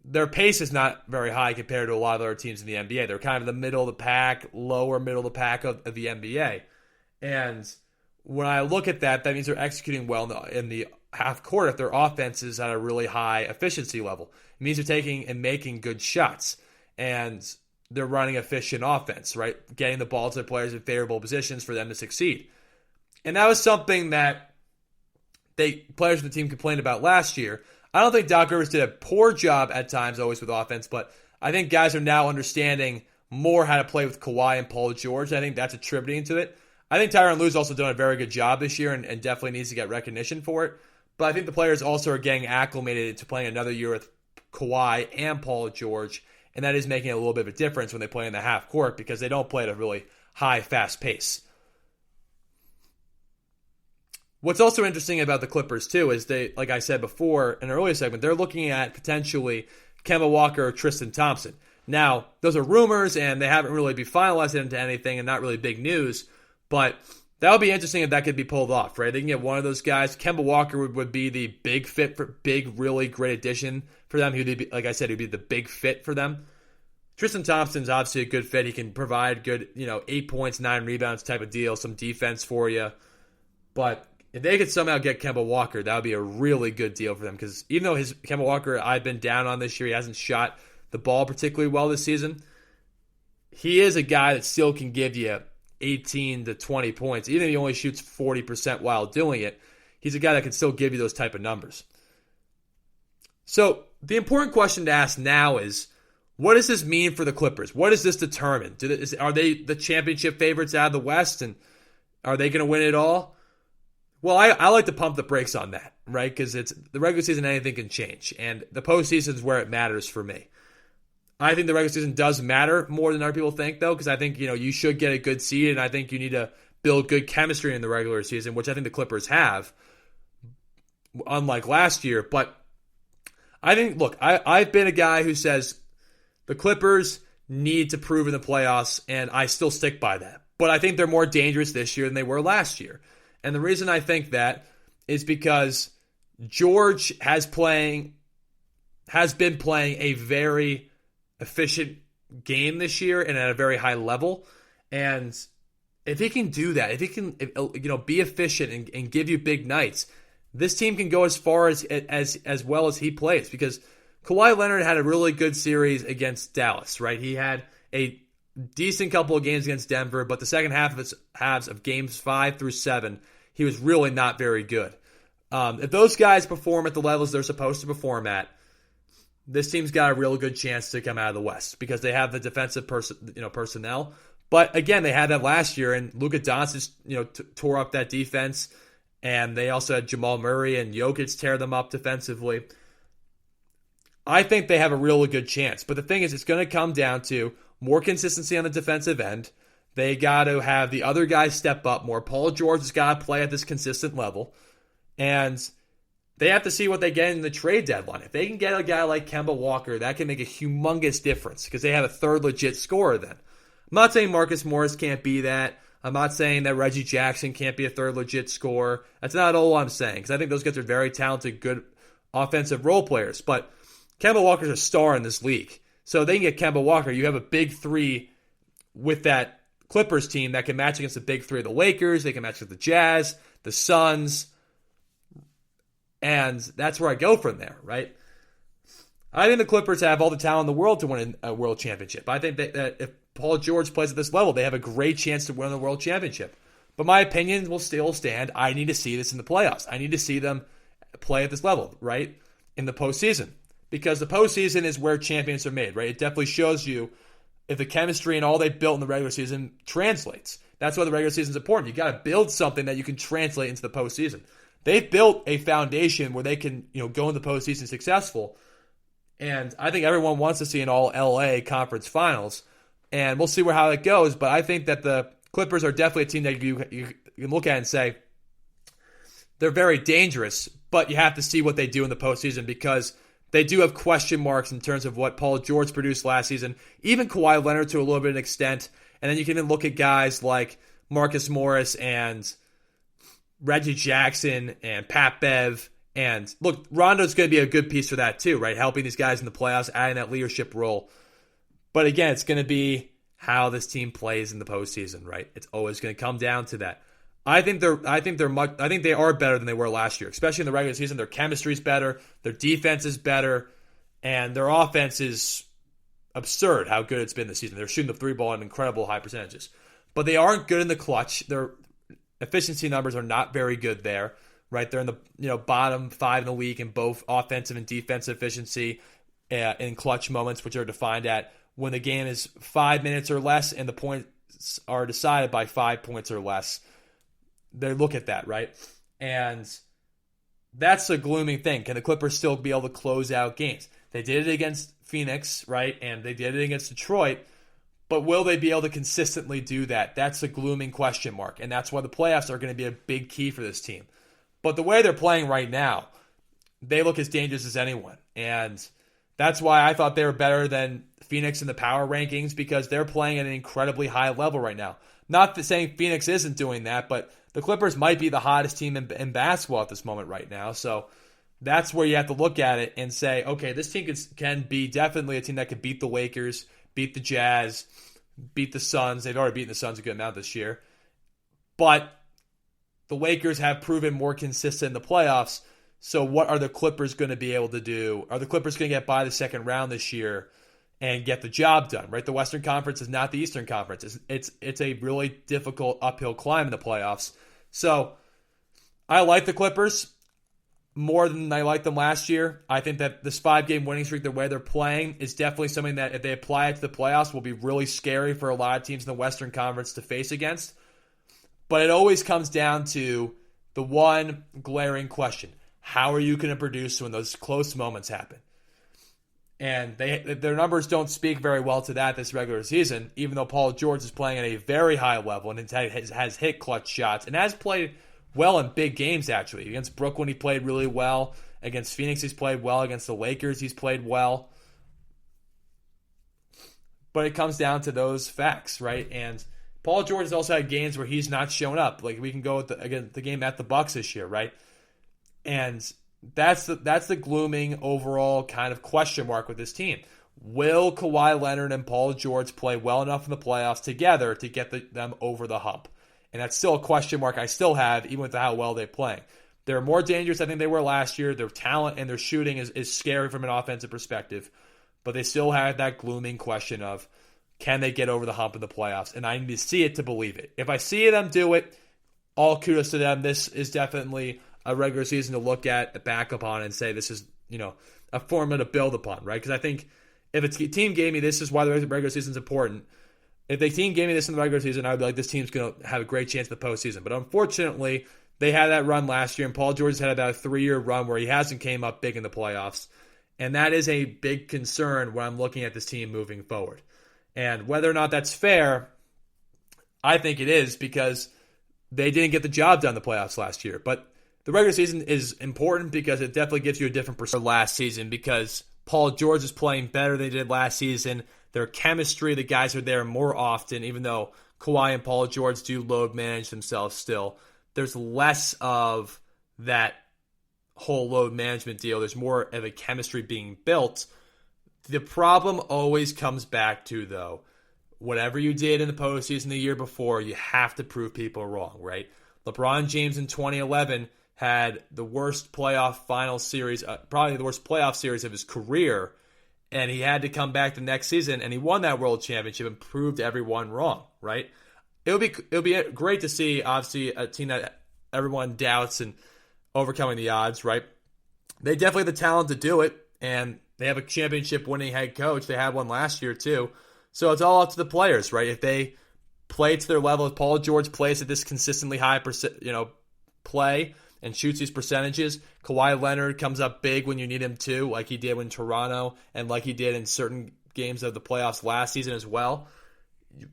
their pace is not very high compared to a lot of other teams in the NBA. They're kind of the middle of the pack, lower middle of the pack of the NBA. And when I look at that, that means they're executing well in the half court if their offense is at a really high efficiency level. It means they're taking and making good shots. And they're running efficient offense, right? Getting the ball to the players in favorable positions for them to succeed. And that was something that players on the team complained about last year. I don't think Doc Rivers did a poor job at times always with offense, but I think guys are now understanding more how to play with Kawhi and Paul George. I think that's attributing to it. I think Tyronn Lue's also done a very good job this year and definitely needs to get recognition for it. But I think the players also are getting acclimated to playing another year with Kawhi and Paul George, and that is making a little bit of a difference when they play in the half court because they don't play at a really high, fast pace. What's also interesting about the Clippers, too, is they, like I said before in an earlier segment, they're looking at potentially Kemba Walker or Tristan Thompson. Now, those are rumors, and they haven't really been finalized into anything and not really big news, but that would be interesting if that could be pulled off, right? They can get one of those guys. Kemba Walker would be the big fit for big, really great addition for them. He'd be, like I said, he'd be the big fit for them. Tristan Thompson's obviously a good fit. He can provide good, 8 points, 9 rebounds type of deal, some defense for you. But if they could somehow get Kemba Walker, that would be a really good deal for them. Because even though Kemba Walker, I've been down on this year, he hasn't shot the ball particularly well this season, he is a guy that still can give you 18 to 20 points, even if he only shoots 40% while doing it, he's a guy that can still give you those type of numbers. So the important question to ask now is, what does this mean for the Clippers? What does this determine? Are they the championship favorites out of the West, and are they going to win it all? Well, I like to pump the brakes on that, right? Because it's the regular season, anything can change, and the postseason is where it matters for me. I think the regular season does matter more than other people think, though, because I think you should get a good seed, and I think you need to build good chemistry in the regular season, which I think the Clippers have, unlike last year. But I think, look, I've been a guy who says the Clippers need to prove in the playoffs, and I still stick by that. But I think they're more dangerous this year than they were last year. And the reason I think that is because George has been playing a very efficient game this year and at a very high level. And if he can do that, if he can be efficient and give you big nights, this team can go as far as well as he plays, because Kawhi Leonard had a really good series against Dallas, right? He had a decent couple of games against Denver, but the second halves of games 5 through 7, he was really not very good. If those guys perform at the levels they're supposed to perform at, this team's got a real good chance to come out of the West, because they have the defensive personnel. But again, they had that last year, and Luka Doncic tore up that defense, and they also had Jamal Murray and Jokic tear them up defensively. I think they have a really good chance. But the thing is, it's going to come down to more consistency on the defensive end. They got to have the other guys step up more. Paul George has got to play at this consistent level. And they have to see what they get in the trade deadline. If they can get a guy like Kemba Walker, that can make a humongous difference, because they have a third legit scorer then. I'm not saying Marcus Morris can't be that. I'm not saying that Reggie Jackson can't be a third legit scorer. That's not all I'm saying, because I think those guys are very talented, good offensive role players. But Kemba Walker's a star in this league. So they can get Kemba Walker. You have a big three with that Clippers team that can match against the big three of the Lakers. They can match with the Jazz, the Suns. And that's where I go from there, right? I think the Clippers have all the talent in the world to win a world championship. I think that if Paul George plays at this level, they have a great chance to win the world championship. But my opinion will still stand. I need to see this in the playoffs. I need to see them play at this level, right? In the postseason. Because the postseason is where champions are made, right? It definitely shows you if the chemistry and all they built in the regular season translates. That's why the regular season is important. You got to build something that you can translate into the postseason. They've built a foundation where they can, go in the postseason successful. And I think everyone wants to see an all LA conference finals. And we'll see how it goes. But I think that the Clippers are definitely a team that you can look at and say they're very dangerous. But you have to see what they do in the postseason, because they do have question marks in terms of what Paul George produced last season. Even Kawhi Leonard to a little bit of an extent. And then you can even look at guys like Marcus Morris and Reggie Jackson and Pat Bev. And look, Rondo's going to be a good piece for that too, right? Helping these guys in the playoffs, adding that leadership role. But again, it's going to be how this team plays in the postseason, right? It's always going to come down to that. I think they are better than they were last year, especially in the regular season. Their chemistry is better, their defense is better, and their offense is absurd how good it's been this season. They're shooting the three ball at incredible high percentages. But they aren't good in the clutch. Their efficiency numbers are not very good there, right? They're in the bottom 5 in the league in both offensive and defensive efficiency in clutch moments, which are defined at when the game is 5 minutes or less and the points are decided by 5 points or less. They look at that, right? And that's a glooming thing. Can the Clippers still be able to close out games? They did it against Phoenix, right? And they did it against Detroit. But will they be able to consistently do that? That's a glooming question mark. And that's why the playoffs are going to be a big key for this team. But the way they're playing right now, they look as dangerous as anyone. And that's why I thought they were better than Phoenix in the power rankings, because they're playing at an incredibly high level right now. Not saying Phoenix isn't doing that, but the Clippers might be the hottest team in basketball at this moment right now. So that's where you have to look at it and say, okay, this team can be definitely a team that could beat the Lakers, beat the Jazz, beat the Suns. They've already beaten the Suns a good amount this year. But the Lakers have proven more consistent in the playoffs. So what are the Clippers going to be able to do? Are the Clippers going to get by the second round this year? and get the job done, right? The Western Conference is not the Eastern Conference. It's a really difficult uphill climb in the playoffs. So I like the Clippers more than I liked them last year. I think that this 5-game winning streak, the way they're playing, is definitely something that if they apply it to the playoffs will be really scary for a lot of teams in the Western Conference to face against. But it always comes down to the one glaring question. How are you going to produce when those close moments happen? And their numbers don't speak very well to that this regular season, even though Paul George is playing at a very high level and has hit clutch shots and has played well in big games, actually. Against Brooklyn, he played really well. Against Phoenix, he's played well. Against the Lakers, he's played well. But it comes down to those facts, right? And Paul George has also had games where he's not shown up. Like, we can go with the game at the Bucks this year, right? And that's the glooming overall kind of question mark with this team. Will Kawhi Leonard and Paul George play well enough in the playoffs together to get them over the hump? And that's still a question mark I still have, even with how well they play. They're more dangerous, I think, they were last year. Their talent and their shooting is scary from an offensive perspective. But they still have that glooming question of, can they get over the hump in the playoffs? And I need to see it to believe it. If I see them do it, all kudos to them. This is definitely a regular season to look at, back up on, and say this is, a formula to build upon, right? Because I think if a team gave me this is why the regular season is important. If the team gave me this in the regular season, I would be like, this team's going to have a great chance at the postseason. But unfortunately, they had that run last year, and Paul George has had about a 3-year run where he hasn't came up big in the playoffs. And that is a big concern when I'm looking at this team moving forward. And whether or not that's fair, I think it is, because they didn't get the job done in the playoffs last year. But the regular season is important because it definitely gives you a different perspective last season, because Paul George is playing better than he did last season. Their chemistry, the guys are there more often, even though Kawhi and Paul George do load manage themselves still. There's less of that whole load management deal. There's more of a chemistry being built. The problem always comes back to, though, whatever you did in the postseason the year before, you have to prove people wrong, right? LeBron James in 2011 had the worst playoff final series, probably the worst playoff series of his career, and he had to come back the next season, and he won that world championship and proved everyone wrong, right? It'll be great to see, obviously, a team that everyone doubts and overcoming the odds, right? They definitely have the talent to do it, and they have a championship-winning head coach. They had one last year, too. So it's all up to the players, right? If they play to their level, if Paul George plays at this consistently high play and shoots these percentages, Kawhi Leonard comes up big when you need him to, like he did in Toronto and like he did in certain games of the playoffs last season as well.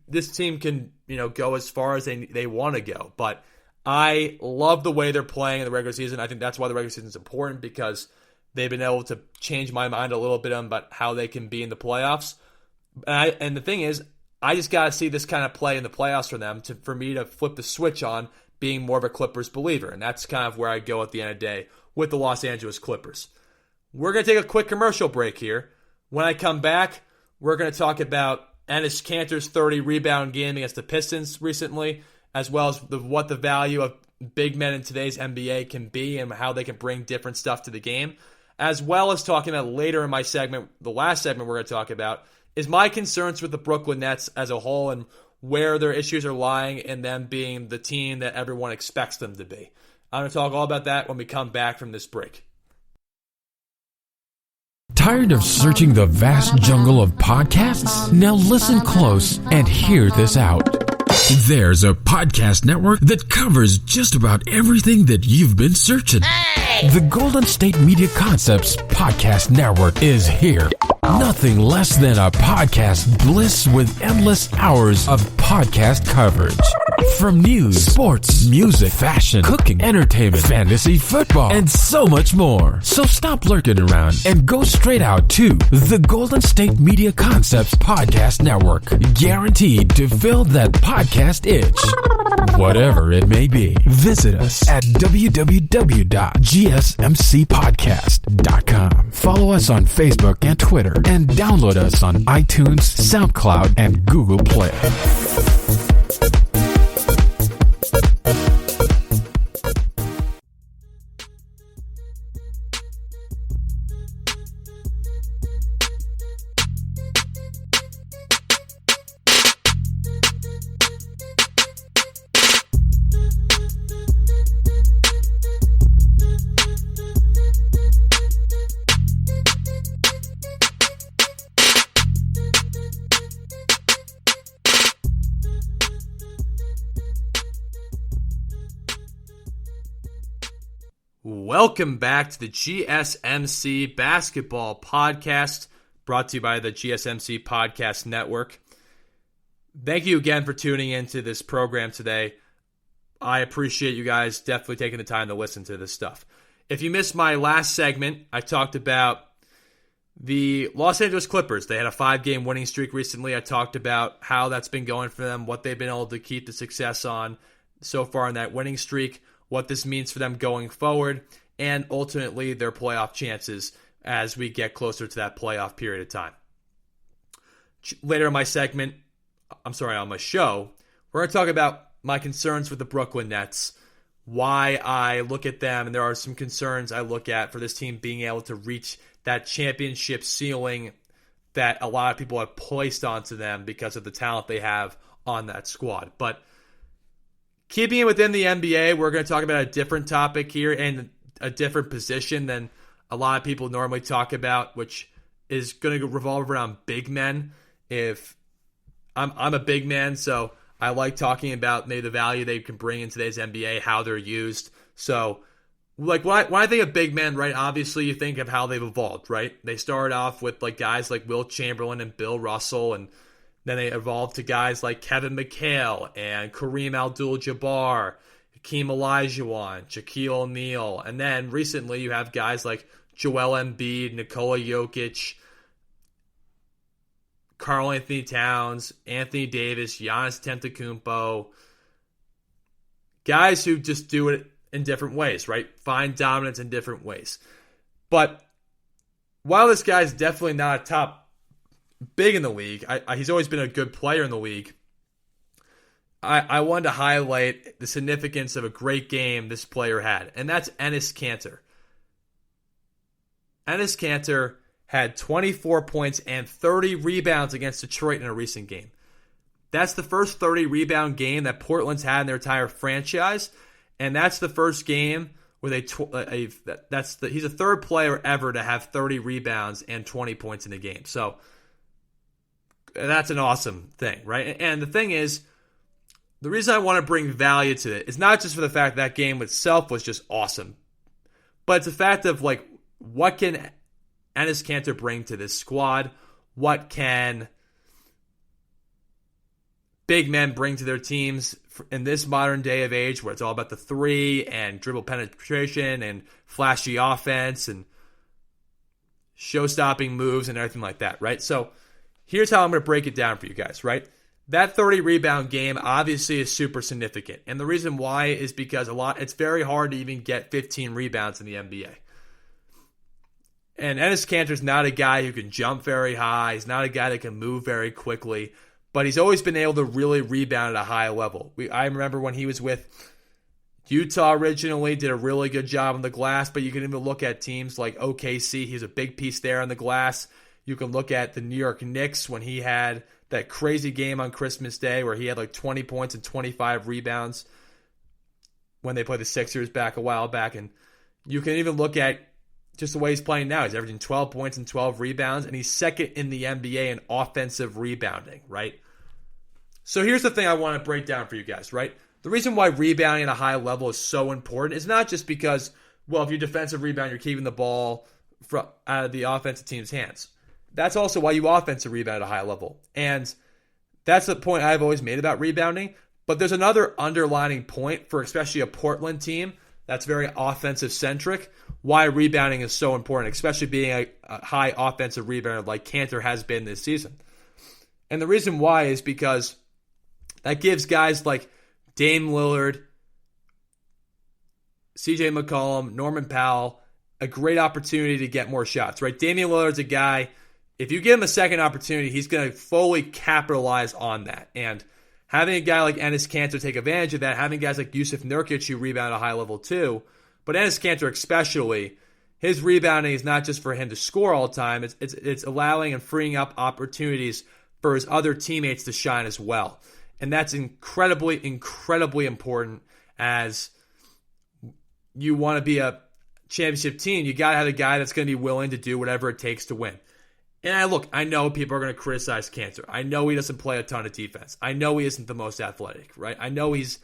This team can, go as far as they want to go. But I love the way they're playing in the regular season. I think that's why the regular season is important, because they've been able to change my mind a little bit about how they can be in the playoffs. And the thing is, I just got to see this kind of play in the playoffs for them for me to flip the switch on being more of a Clippers believer. And that's kind of where I go at the end of the day with the Los Angeles Clippers. We're going to take a quick commercial break here. When I come back, we're going to talk about Ennis Cantor's 30-rebound game against the Pistons recently, as well as what the value of big men in today's NBA can be and how they can bring different stuff to the game, as well as talking about later in my segment, the last segment we're going to talk about, is my concerns with the Brooklyn Nets as a whole and where their issues are lying and them being the team that everyone expects them to be. I'm going to talk all about that when we come back from this break. Tired of searching the vast jungle of podcasts? Now listen close and hear this out. There's a podcast network that covers just about everything that you've been searching. Hey! The Golden State Media Concepts Podcast Network is here. Nothing less than a podcast bliss with endless hours of podcast coverage. From news, sports, music, fashion, cooking, entertainment, fantasy, football, and so much more. So stop lurking around and go straight out to the Golden State Media Concepts Podcast Network. Guaranteed to fill that podcast itch. Whatever it may be. Visit us at www.gsmcpodcast.com. Follow us on Facebook and Twitter, and download us on iTunes, SoundCloud, and Google Play. Welcome back to the GSMC Basketball Podcast, brought to you by the GSMC Podcast Network. Thank you again for tuning into this program today. I appreciate you guys definitely taking the time to listen to this stuff. If you missed my last segment, I talked about the Los Angeles Clippers. They had a 5-game winning streak recently. I talked about how that's been going for them, what they've been able to keep the success on so far in that winning streak, what this means for them going forward, and ultimately their playoff chances as we get closer to that playoff period of time. Later in my segment, on my show, we're going to talk about my concerns with the Brooklyn Nets, why I look at them, and there are some concerns I look at for this team being able to reach that championship ceiling that a lot of people have placed onto them because of the talent they have on that squad. But keeping it within the NBA, we're going to talk about a different topic here and a different position than a lot of people normally talk about, which is going to revolve around big men. If I'm a big man, so I like talking about maybe the value they can bring in today's NBA, how they're used. So, like when I think of big men, right, obviously you think of how they've evolved, right? They started off with like guys like Will Chamberlain and Bill Russell, and then they evolved to guys like Kevin McHale and Kareem Abdul-Jabbar, Hakeem Olajuwon, Shaquille O'Neal, and then recently you have guys like Joel Embiid, Nikola Yokitch, Karl Anthony Towns, Anthony Davis, Giannis Antetokounmpo, guys who just do it in different ways, right? Find dominance in different ways. But while this guy's definitely not a top big in the league, he's always been a good player in the league. I wanted to highlight the significance of a great game this player had, and that's Ennis Cantor. Ennis Cantor had 24 points and 30 rebounds against Detroit in a recent game. That's the first 30-rebound game that Portland's had in their entire franchise, and that's the first game with he's a third player ever to have 30 rebounds and 20 points in a game. So that's an awesome thing, right? And the thing is, the reason I want to bring value to it is not just for the fact that game itself was just awesome, but it's the fact of like, what can Enes Kanter bring to this squad? What can big men bring to their teams in this modern day of age where it's all about the three and dribble penetration and flashy offense and show-stopping moves and everything like that, right? So here's how I'm going to break it down for you guys, right? That 30-rebound game obviously is super significant. And the reason why is because it's very hard to even get 15 rebounds in the NBA. And Enes Kanter's not a guy who can jump very high. He's not a guy that can move very quickly. But he's always been able to really rebound at a high level. I remember when he was with Utah originally, did a really good job on the glass. But you can even look at teams like OKC. He's a big piece there on the glass. You can look at the New York Knicks when he had that crazy game on Christmas Day where he had like 20 points and 25 rebounds when they played the Sixers back a while back. And you can even look at just the way he's playing now. He's averaging 12 points and 12 rebounds, and he's second in the NBA in offensive rebounding, right? So here's the thing I want to break down for you guys, right? The reason why rebounding at a high level is so important is not just because, well, if you're defensive rebound, you're keeping the ball out of the offensive team's hands. That's also why you offensive rebound at a high level. And that's the point I've always made about rebounding. But there's another underlining point for especially a Portland team that's very offensive-centric, why rebounding is so important, especially being a high offensive rebounder like Kanter has been this season. And the reason why is because that gives guys like Dame Lillard, CJ McCollum, Norman Powell a great opportunity to get more shots, right? Damian Lillard's a guy, if you give him a second opportunity, he's going to fully capitalize on that. And having a guy like Enes Kanter take advantage of that, having guys like Jusuf Nurkic who rebound at a high level too, but Enes Kanter especially, his rebounding is not just for him to score all the time, it's allowing and freeing up opportunities for his other teammates to shine as well. And that's incredibly, incredibly important as you want to be a championship team. You got to have a guy that's going to be willing to do whatever it takes to win. And I know people are going to criticize Kanter. I know he doesn't play a ton of defense. I know he isn't the most athletic, right? I know he's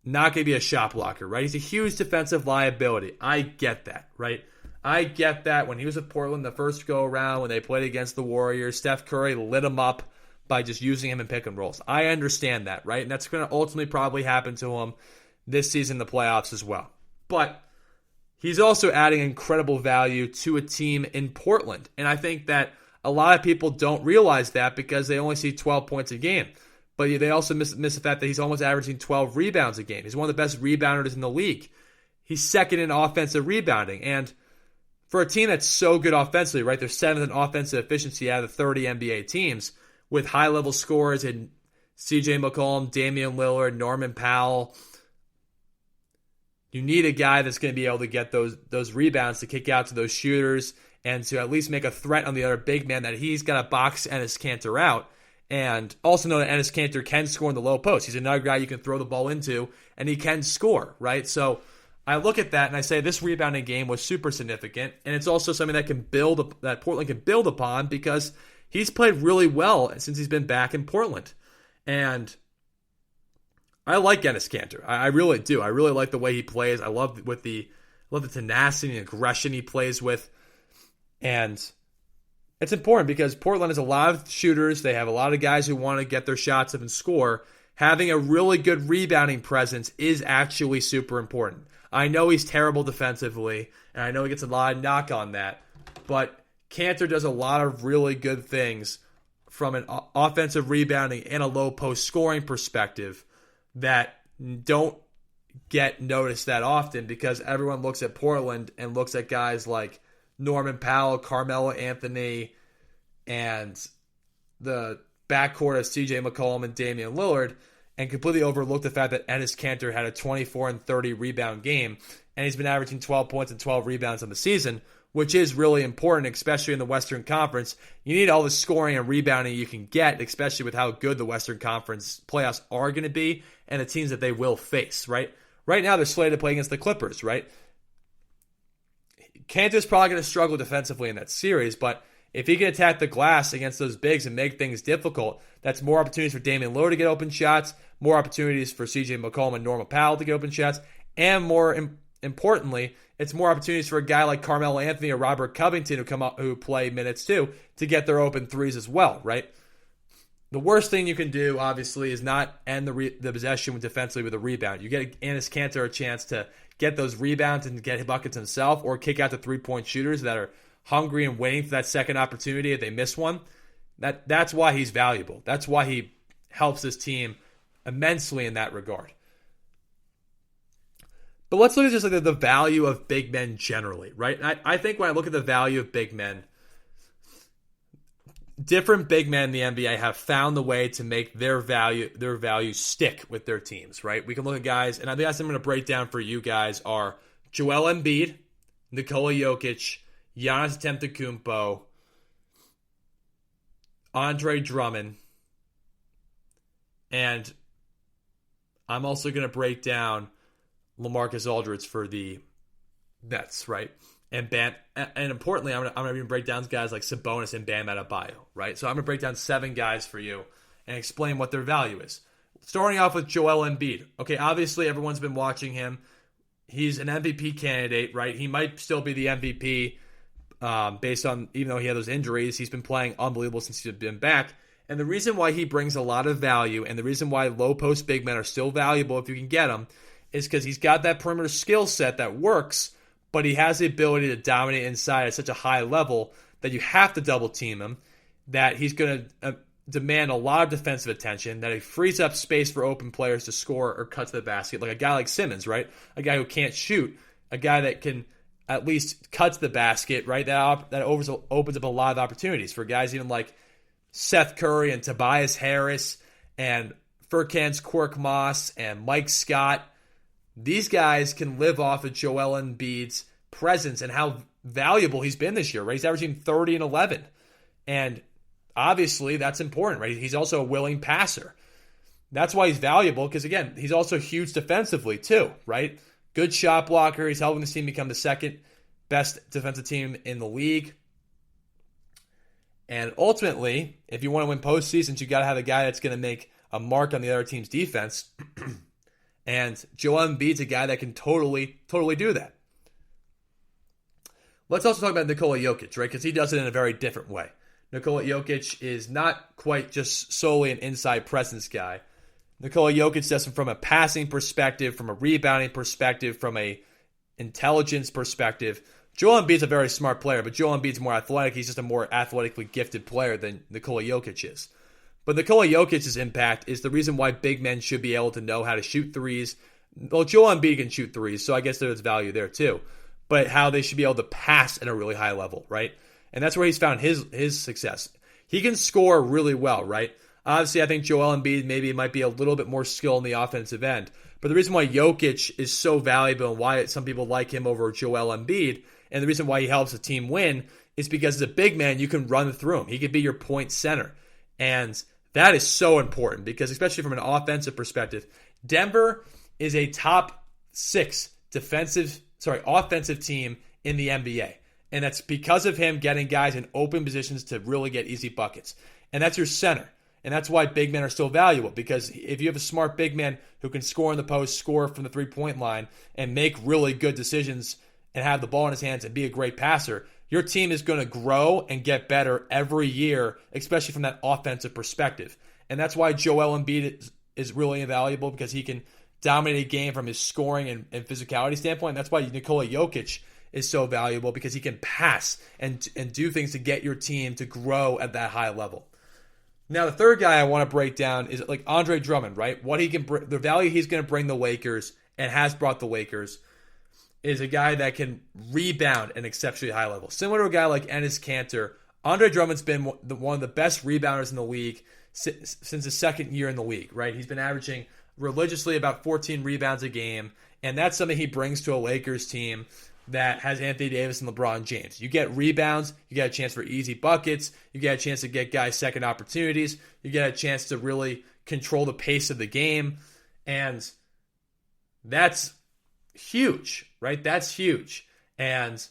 not going to be a shot blocker, right? He's a huge defensive liability. I get that, right? I get that when he was at Portland the first go-around, when they played against the Warriors, Steph Curry lit him up by just using him in pick and rolls. I understand that, right? And that's going to ultimately probably happen to him this season in the playoffs as well. But he's also adding incredible value to a team in Portland. And I think that a lot of people don't realize that because they only see 12 points a game. But they also miss the fact that he's almost averaging 12 rebounds a game. He's one of the best rebounders in the league. He's second in offensive rebounding. And for a team that's so good offensively, right? They're seventh in offensive efficiency out of the 30 NBA teams with high-level scorers in CJ McCollum, Damian Lillard, Norman Powell. You need a guy that's going to be able to get those rebounds to kick out to those shooters and to at least make a threat on the other big man that he's got to box Ennis Cantor out. And also know that Ennis Cantor can score in the low post. He's another guy you can throw the ball into, and he can score, right? So I look at that and I say this rebounding game was super significant, and it's also something that Portland can build upon because he's played really well since he's been back in Portland. And I like Ennis Cantor. I really do. I really like the way he plays. I love the tenacity and aggression he plays with. And it's important because Portland has a lot of shooters. They have a lot of guys who want to get their shots up and score. Having a really good rebounding presence is actually super important. I know he's terrible defensively, and I know he gets a lot of knock on that, but Cantor does a lot of really good things from an offensive rebounding and a low post scoring perspective that don't get noticed that often because everyone looks at Portland and looks at guys like Norman Powell, Carmelo Anthony, and the backcourt of CJ McCollum and Damian Lillard and completely overlook the fact that Enes Kanter had a 24 and 30 rebound game, and he's been averaging 12 points and 12 rebounds on the season, which is really important, especially in the Western Conference. You need all the scoring and rebounding you can get, especially with how good the Western Conference playoffs are going to be and the teams that they will face, right? Right now, they're slated to play against the Clippers, right? Kanter's probably going to struggle defensively in that series, but if he can attack the glass against those bigs and make things difficult, that's more opportunities for Damian Lillard to get open shots, more opportunities for CJ McCollum and Norman Powell to get open shots, and more importantly, it's more opportunities for a guy like Carmelo Anthony or Robert Covington who play minutes too to get their open threes as well, right? The worst thing you can do, obviously, is not end the possession defensively with a rebound. You get Enes Kanter a chance to get those rebounds and get buckets himself or kick out the three-point shooters that are hungry and waiting for that second opportunity if they miss one. That's why he's valuable. That's why he helps this team immensely in that regard. But let's look at just like the value of big men generally, right? I think when I look at the value of big men, different big men in the NBA have found the way to make their value stick with their teams, right? We can look at guys, and the guys I'm going to break down for you guys are Joel Embiid, Nikola Yokitch, Giannis Antetokounmpo, Andre Drummond, and I'm also going to break down LaMarcus Aldridge for the Nets, right? And importantly, I'm going to even break down guys like Sabonis and Bam Adebayo, right? So I'm going to break down 7 guys for you and explain what their value is. Starting off with Joel Embiid. Okay, obviously everyone's been watching him. He's an MVP candidate, right? He might still be the MVP based on, even though he had those injuries, he's been playing unbelievable since he's been back. And the reason why he brings a lot of value and the reason why low post big men are still valuable if you can get them is because he's got that perimeter skill set that works, but he has the ability to dominate inside at such a high level that you have to double team him, that he's going to demand a lot of defensive attention, that he frees up space for open players to score or cut to the basket, like a guy like Simmons, right? A guy who can't shoot, a guy that can at least cut to the basket, right? That opens up a lot of opportunities for guys even like Seth Curry and Tobias Harris and Furkan's Korkmaz and Mike Scott. These guys can live off of Joel Embiid's presence and how valuable he's been this year, right? He's averaging 30 and 11. And obviously that's important, right? He's also a willing passer. That's why he's valuable because, again, he's also huge defensively too, right? Good shot blocker. He's helping this team become the second best defensive team in the league. And ultimately, if you want to win postseasons, you got to have a guy that's going to make a mark on the other team's defense. And Joel Embiid's a guy that can totally do that. Let's also talk about Nikola Yokitch, right? Because he does it in a very different way. Nikola Yokitch is not quite just solely an inside presence guy. Nikola Yokitch does it from a passing perspective, from a rebounding perspective, from a intelligence perspective. Joel Embiid's a very smart player, but Joel Embiid's more athletic. He's just a more athletically gifted player than Nikola Yokitch is. But Nikola Jokic's impact is the reason why big men should be able to know how to shoot threes. Well, Joel Embiid can shoot threes, so I guess there's value there too. But how they should be able to pass at a really high level, right? And that's where he's found his success. He can score really well, right? Obviously, I think Joel Embiid maybe might be a little bit more skilled on the offensive end. But the reason why Yokitch is so valuable and why some people like him over Joel Embiid, and the reason why he helps a team win, is because as a big man, you can run through him. He could be your point center. And that is so important because especially from an offensive perspective, Denver is a top 6 offensive team in the NBA. And that's because of him getting guys in open positions to really get easy buckets. And that's your center. And that's why big men are so valuable, because if you have a smart big man who can score in the post, score from the three-point line, and make really good decisions and have the ball in his hands and be a great passer, your team is going to grow and get better every year, especially from that offensive perspective. And that's why Joel Embiid is really invaluable, because he can dominate a game from his scoring and physicality standpoint. And that's why Nikola Yokitch is so valuable, because he can pass and do things to get your team to grow at that high level. Now, the third guy I want to break down is like Andre Drummond, right? What he can bring, the value he's going to bring the Lakers and has brought the Lakers, is a guy that can rebound at an exceptionally high level. Similar to a guy like Ennis Cantor, Andre Drummond's been one of the best rebounders in the league since his second year in the league, right? He's been averaging religiously about 14 rebounds a game, and that's something he brings to a Lakers team that has Anthony Davis and LeBron James. You get rebounds, you get a chance for easy buckets, you get a chance to get guys second opportunities, you get a chance to really control the pace of the game, and that's huge, right? That's huge. And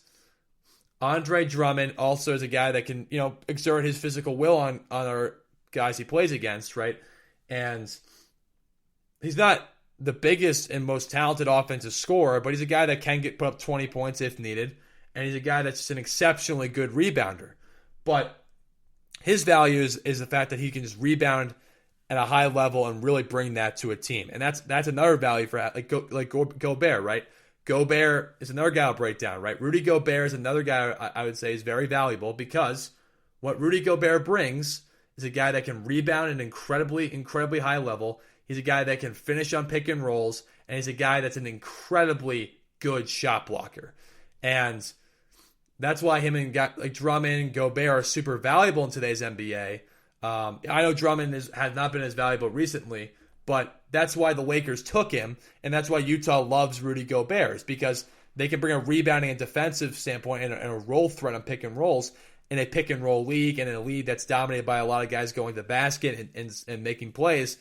Andre Drummond also is a guy that can, exert his physical will on our guys he plays against, right? And he's not the biggest and most talented offensive scorer, but he's a guy that can put up 20 points if needed, and he's a guy that's just an exceptionally good rebounder. But his value is the fact that he can just rebound at a high level and really bring that to a team. And that's another value for Gobert, right? Gobert is another guy I'll break down, right? Rudy Gobert is another guy I would say is very valuable, because what Rudy Gobert brings is a guy that can rebound at an incredibly high level. He's a guy that can finish on pick and rolls, and he's a guy that's an incredibly good shot blocker. And that's why him and guys like Drummond and Gobert are super valuable in today's NBA. I know Drummond has not been as valuable recently, but that's why the Lakers took him, and that's why Utah loves Rudy Gobert, is because they can bring a rebounding and defensive standpoint and a roll threat on pick and rolls in a pick and roll league, and in a league that's dominated by a lot of guys going to the basket and making plays,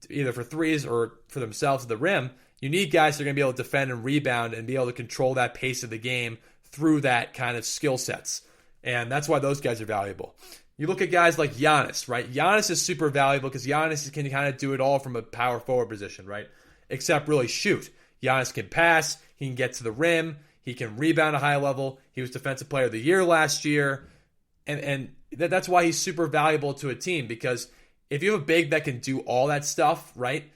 either for threes or for themselves at the rim. You need guys that are going to be able to defend and rebound and be able to control that pace of the game through that kind of skill sets. And that's why those guys are valuable. You look at guys like Giannis, right? Giannis is super valuable because Giannis can kind of do it all from a power forward position, right? Except really shoot. Giannis can pass. He can get to the rim. He can rebound at a high level. He was Defensive Player of the Year last year. And that's why he's super valuable to a team, because if you have a big that can do all that stuff, right,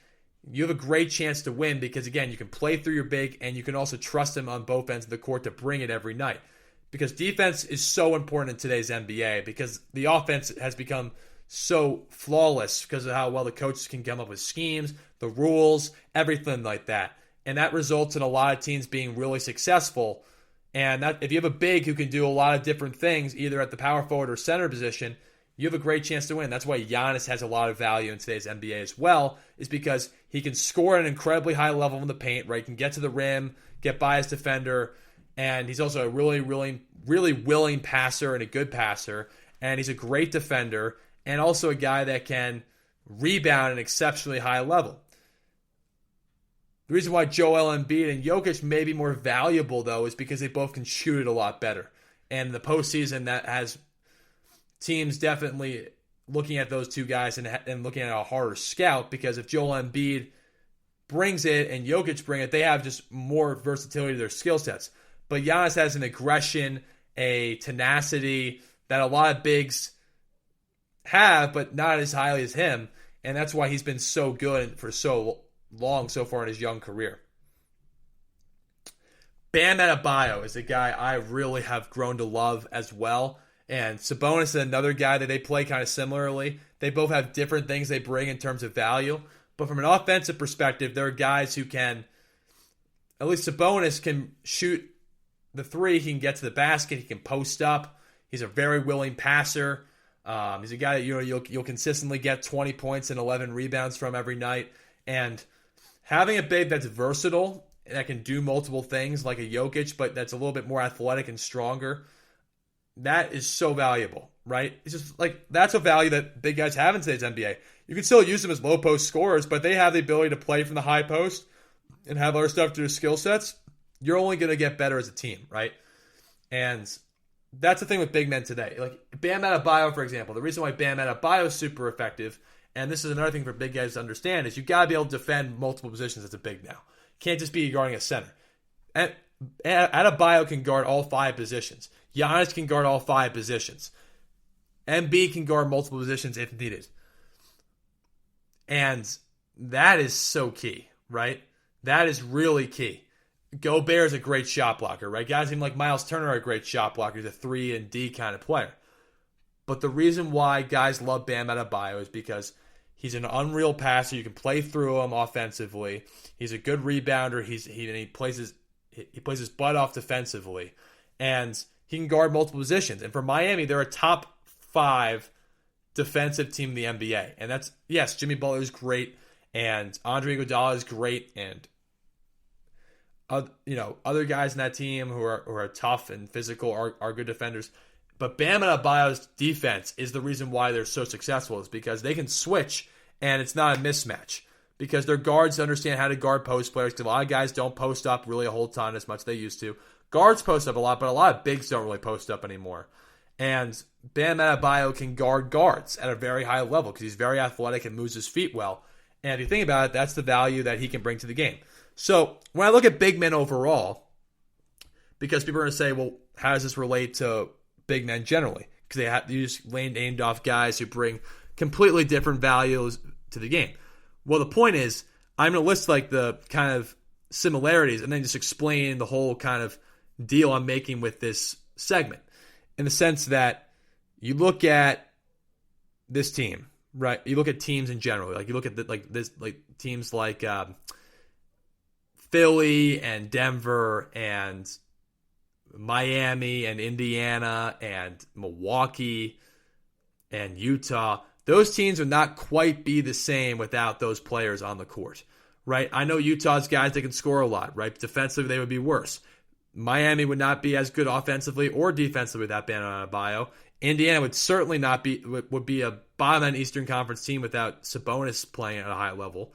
you have a great chance to win, because, again, you can play through your big and you can also trust him on both ends of the court to bring it every night. Because defense is so important in today's NBA, because the offense has become so flawless because of how well the coaches can come up with schemes, the rules, everything like that. And that results in a lot of teams being really successful. And that if you have a big who can do a lot of different things, either at the power forward or center position, you have a great chance to win. That's why Giannis has a lot of value in today's NBA as well, is because he can score at an incredibly high level in the paint, right? He can get to the rim, get by his defender, and he's also a really willing passer and a good passer, and he's a great defender, and also a guy that can rebound at an exceptionally high level. The reason why Joel Embiid and Jokic may be more valuable, though, is because they both can shoot it a lot better. And in the postseason, that has teams definitely looking at those two guys and looking at a harder scout, because if Joel Embiid brings it and Jokic bring it, they have just more versatility to their skill sets. But Giannis has an aggression, a tenacity that a lot of bigs have, but not as highly as him. And that's why he's been so good for so long so far in his young career. Bam Adebayo is a guy I really have grown to love as well. And Sabonis is another guy that they play kind of similarly. They both have different things they bring in terms of value. But from an offensive perspective, there are guys who can, at least Sabonis can shoot the three. He can get to the basket. He can post up. He's a very willing passer. He's a guy that you'll consistently get 20 points and 11 rebounds from every night. And having a big that's versatile, that can do multiple things like a Jokic, but that's a little bit more athletic and stronger, that is so valuable, right? It's just like, that's a value that big guys have in today's NBA. You can still use them as low post scorers, but they have the ability to play from the high post and have other stuff to their skill sets. You're only going to get better as a team, right? And that's the thing with big men today. Like Bam Adebayo, for example, the reason why Bam Adebayo is super effective, and this is another thing for big guys to understand, is you got to be able to defend multiple positions as a big now. Can't just be guarding a center. And Adebayo can guard all 5 positions. Giannis can guard all 5 positions. Embiid can guard multiple positions if needed. And that is so key, right? That is really key. Gobert is a great shot blocker, right? Guys even like Miles Turner are a great shot blocker. He's a 3 and D kind of player. But the reason why guys love Bam Adebayo is because he's an unreal passer. You can play through him offensively. He's a good rebounder. He plays his butt off defensively. And he can guard multiple positions. And for Miami, they're a top 5 defensive team in the NBA. And that's, yes, Jimmy Butler is great. And Andre Iguodala is great. And other guys in that team who are tough and physical are good defenders. But Bam Adebayo's defense is the reason why they're so successful, is because they can switch and it's not a mismatch. Because their guards understand how to guard post players. Because a lot of guys don't post up really a whole ton as much as they used to. Guards post up a lot, but a lot of bigs don't really post up anymore. And Bam Adebayo can guard guards at a very high level because he's very athletic and moves his feet well. And if you think about it, that's the value that he can bring to the game. So when I look at big men overall, because people are going to say, well, how does this relate to big men generally? Because you just aimed off guys who bring completely different values to the game. Well, the point is, I'm going to list like the kind of similarities and then just explain the whole kind of deal I'm making with this segment. In the sense that you look at this team, right? You look at teams in general. Like you look at teams like Philly and Denver and Miami and Indiana and Milwaukee and Utah. Those teams would not quite be the same without those players on the court, right? I know Utah's guys that can score a lot, right? Defensively, they would be worse. Miami would not be as good offensively or defensively without Bam Adebayo. Indiana would certainly not be would be a bottom end Eastern Conference team without Sabonis playing at a high level.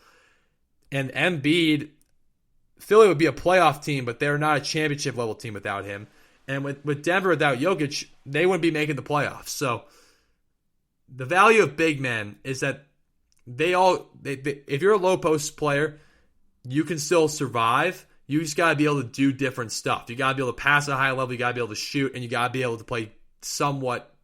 And Embiid, Philly would be a playoff team, but they're not a championship level team without him. And with Denver without Jokic, they wouldn't be making the playoffs. So the value of big men is that if you're a low post player, you can still survive. You just got to be able to do different stuff. You got to be able to pass at a high level. You got to be able to shoot, and you got to be able to play somewhat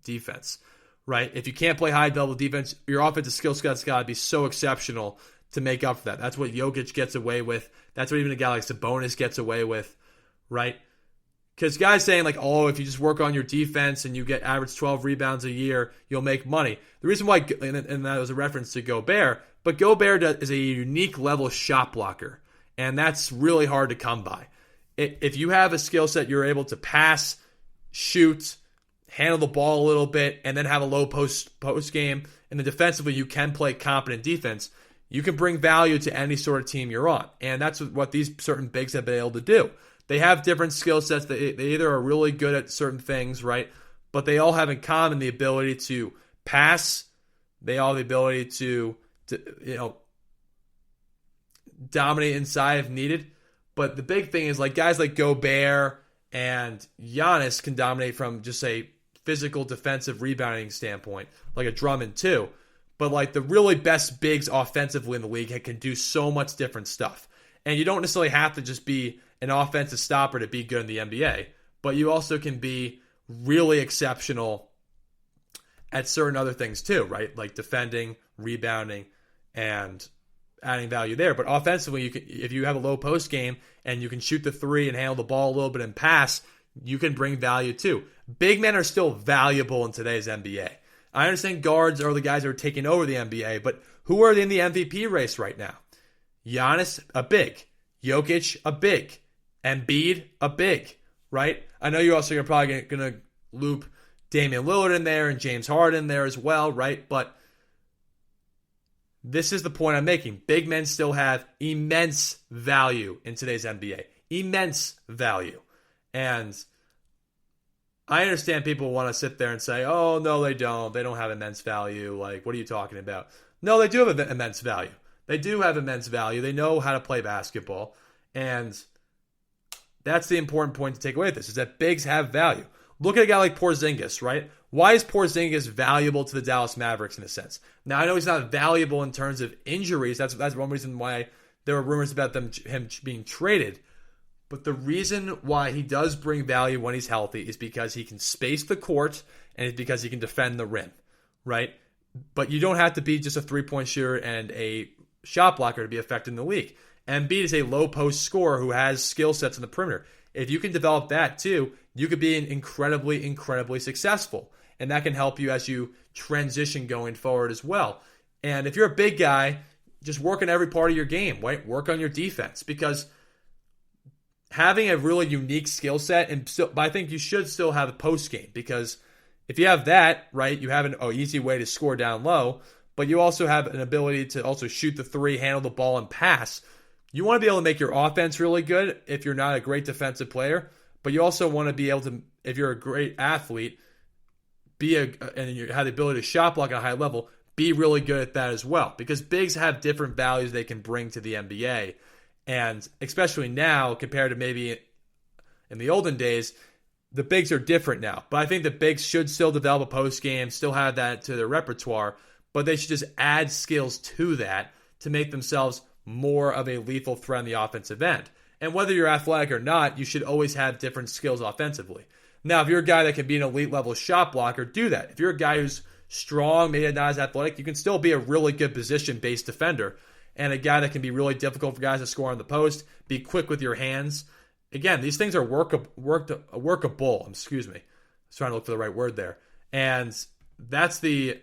defense, right? If you can't play high level defense, your offensive skill set's got to be so exceptional to make up for that. That's what Jokic gets away with. That's what even a guy like Sabonis gets away with, right? Because guys saying like, oh, if you just work on your defense and you get average 12 rebounds a year, you'll make money. The reason why, and that was a reference to Gobert, but Gobert is a unique level shot blocker. And that's really hard to come by. If you have a skill set, you're able to pass, shoot, handle the ball a little bit, and then have a low post game, and then defensively you can play competent defense, you can bring value to any sort of team you're on. And that's what these certain bigs have been able to do. They have different skill sets. They either are really good at certain things, right? But they all have in common the ability to pass. They all have the ability to dominate inside if needed. But the big thing is like guys like Gobert and Giannis can dominate from just a physical defensive rebounding standpoint, like a Drummond too. But like the really best bigs offensively in the league can do so much different stuff. And you don't necessarily have to just be an offensive stopper to be good in the NBA, but you also can be really exceptional at certain other things too, right? Like defending, rebounding, and adding value there. But offensively, if you have a low post game and you can shoot the three and handle the ball a little bit and pass, you can bring value too. Big men are still valuable in today's NBA. I understand guards are the guys that are taking over the NBA, but who are in the MVP race right now? Giannis, a big. Jokic, a big. Embiid, a big, right? I know you're also probably going to loop Damian Lillard in there and James Harden in there as well, right? But this is the point I'm making. Big men still have immense value in today's NBA. Immense value. And I understand people want to sit there and say, oh, no, they don't. They don't have immense value. Like, what are you talking about? No, they do have immense value. They do have immense value. They know how to play basketball. And that's the important point to take away with this, is that bigs have value. Look at a guy like Porzingis, right? Why is Porzingis valuable to the Dallas Mavericks in a sense? Now, I know he's not valuable in terms of injuries. That's one reason why there were rumors about him being traded. But the reason why he does bring value when he's healthy is because he can space the court and it's because he can defend the rim, right? But you don't have to be just a three-point shooter and a shot blocker to be effective in the league. Embiid is a low-post scorer who has skill sets in the perimeter. If you can develop that too, you could be incredibly, incredibly successful. And that can help you as you transition going forward as well. And if you're a big guy, just work on every part of your game, right? Work on your defense, because having a really unique skill set, but I think you should still have a post game, because if you have that, right, you have an easy way to score down low, but you also have an ability to also shoot the three, handle the ball, and pass. You want to be able to make your offense really good if you're not a great defensive player, but you also want to be able to, if you're a great athlete, and you have the ability to shot block at a high level, be really good at that as well. Because bigs have different values they can bring to the NBA. And especially now, compared to maybe in the olden days, the bigs are different now. But I think the bigs should still develop a post game, still have that to their repertoire, but they should just add skills to that to make themselves more of a lethal threat on the offensive end. And whether you're athletic or not, you should always have different skills offensively. Now, if you're a guy that can be an elite level shot blocker, do that. If you're a guy who's strong, maybe not as athletic, you can still be a really good position-based defender and a guy that can be really difficult for guys to score on the post, be quick with your hands. Again, these things are workable. Excuse me. I was trying to look for the right word there. And that's the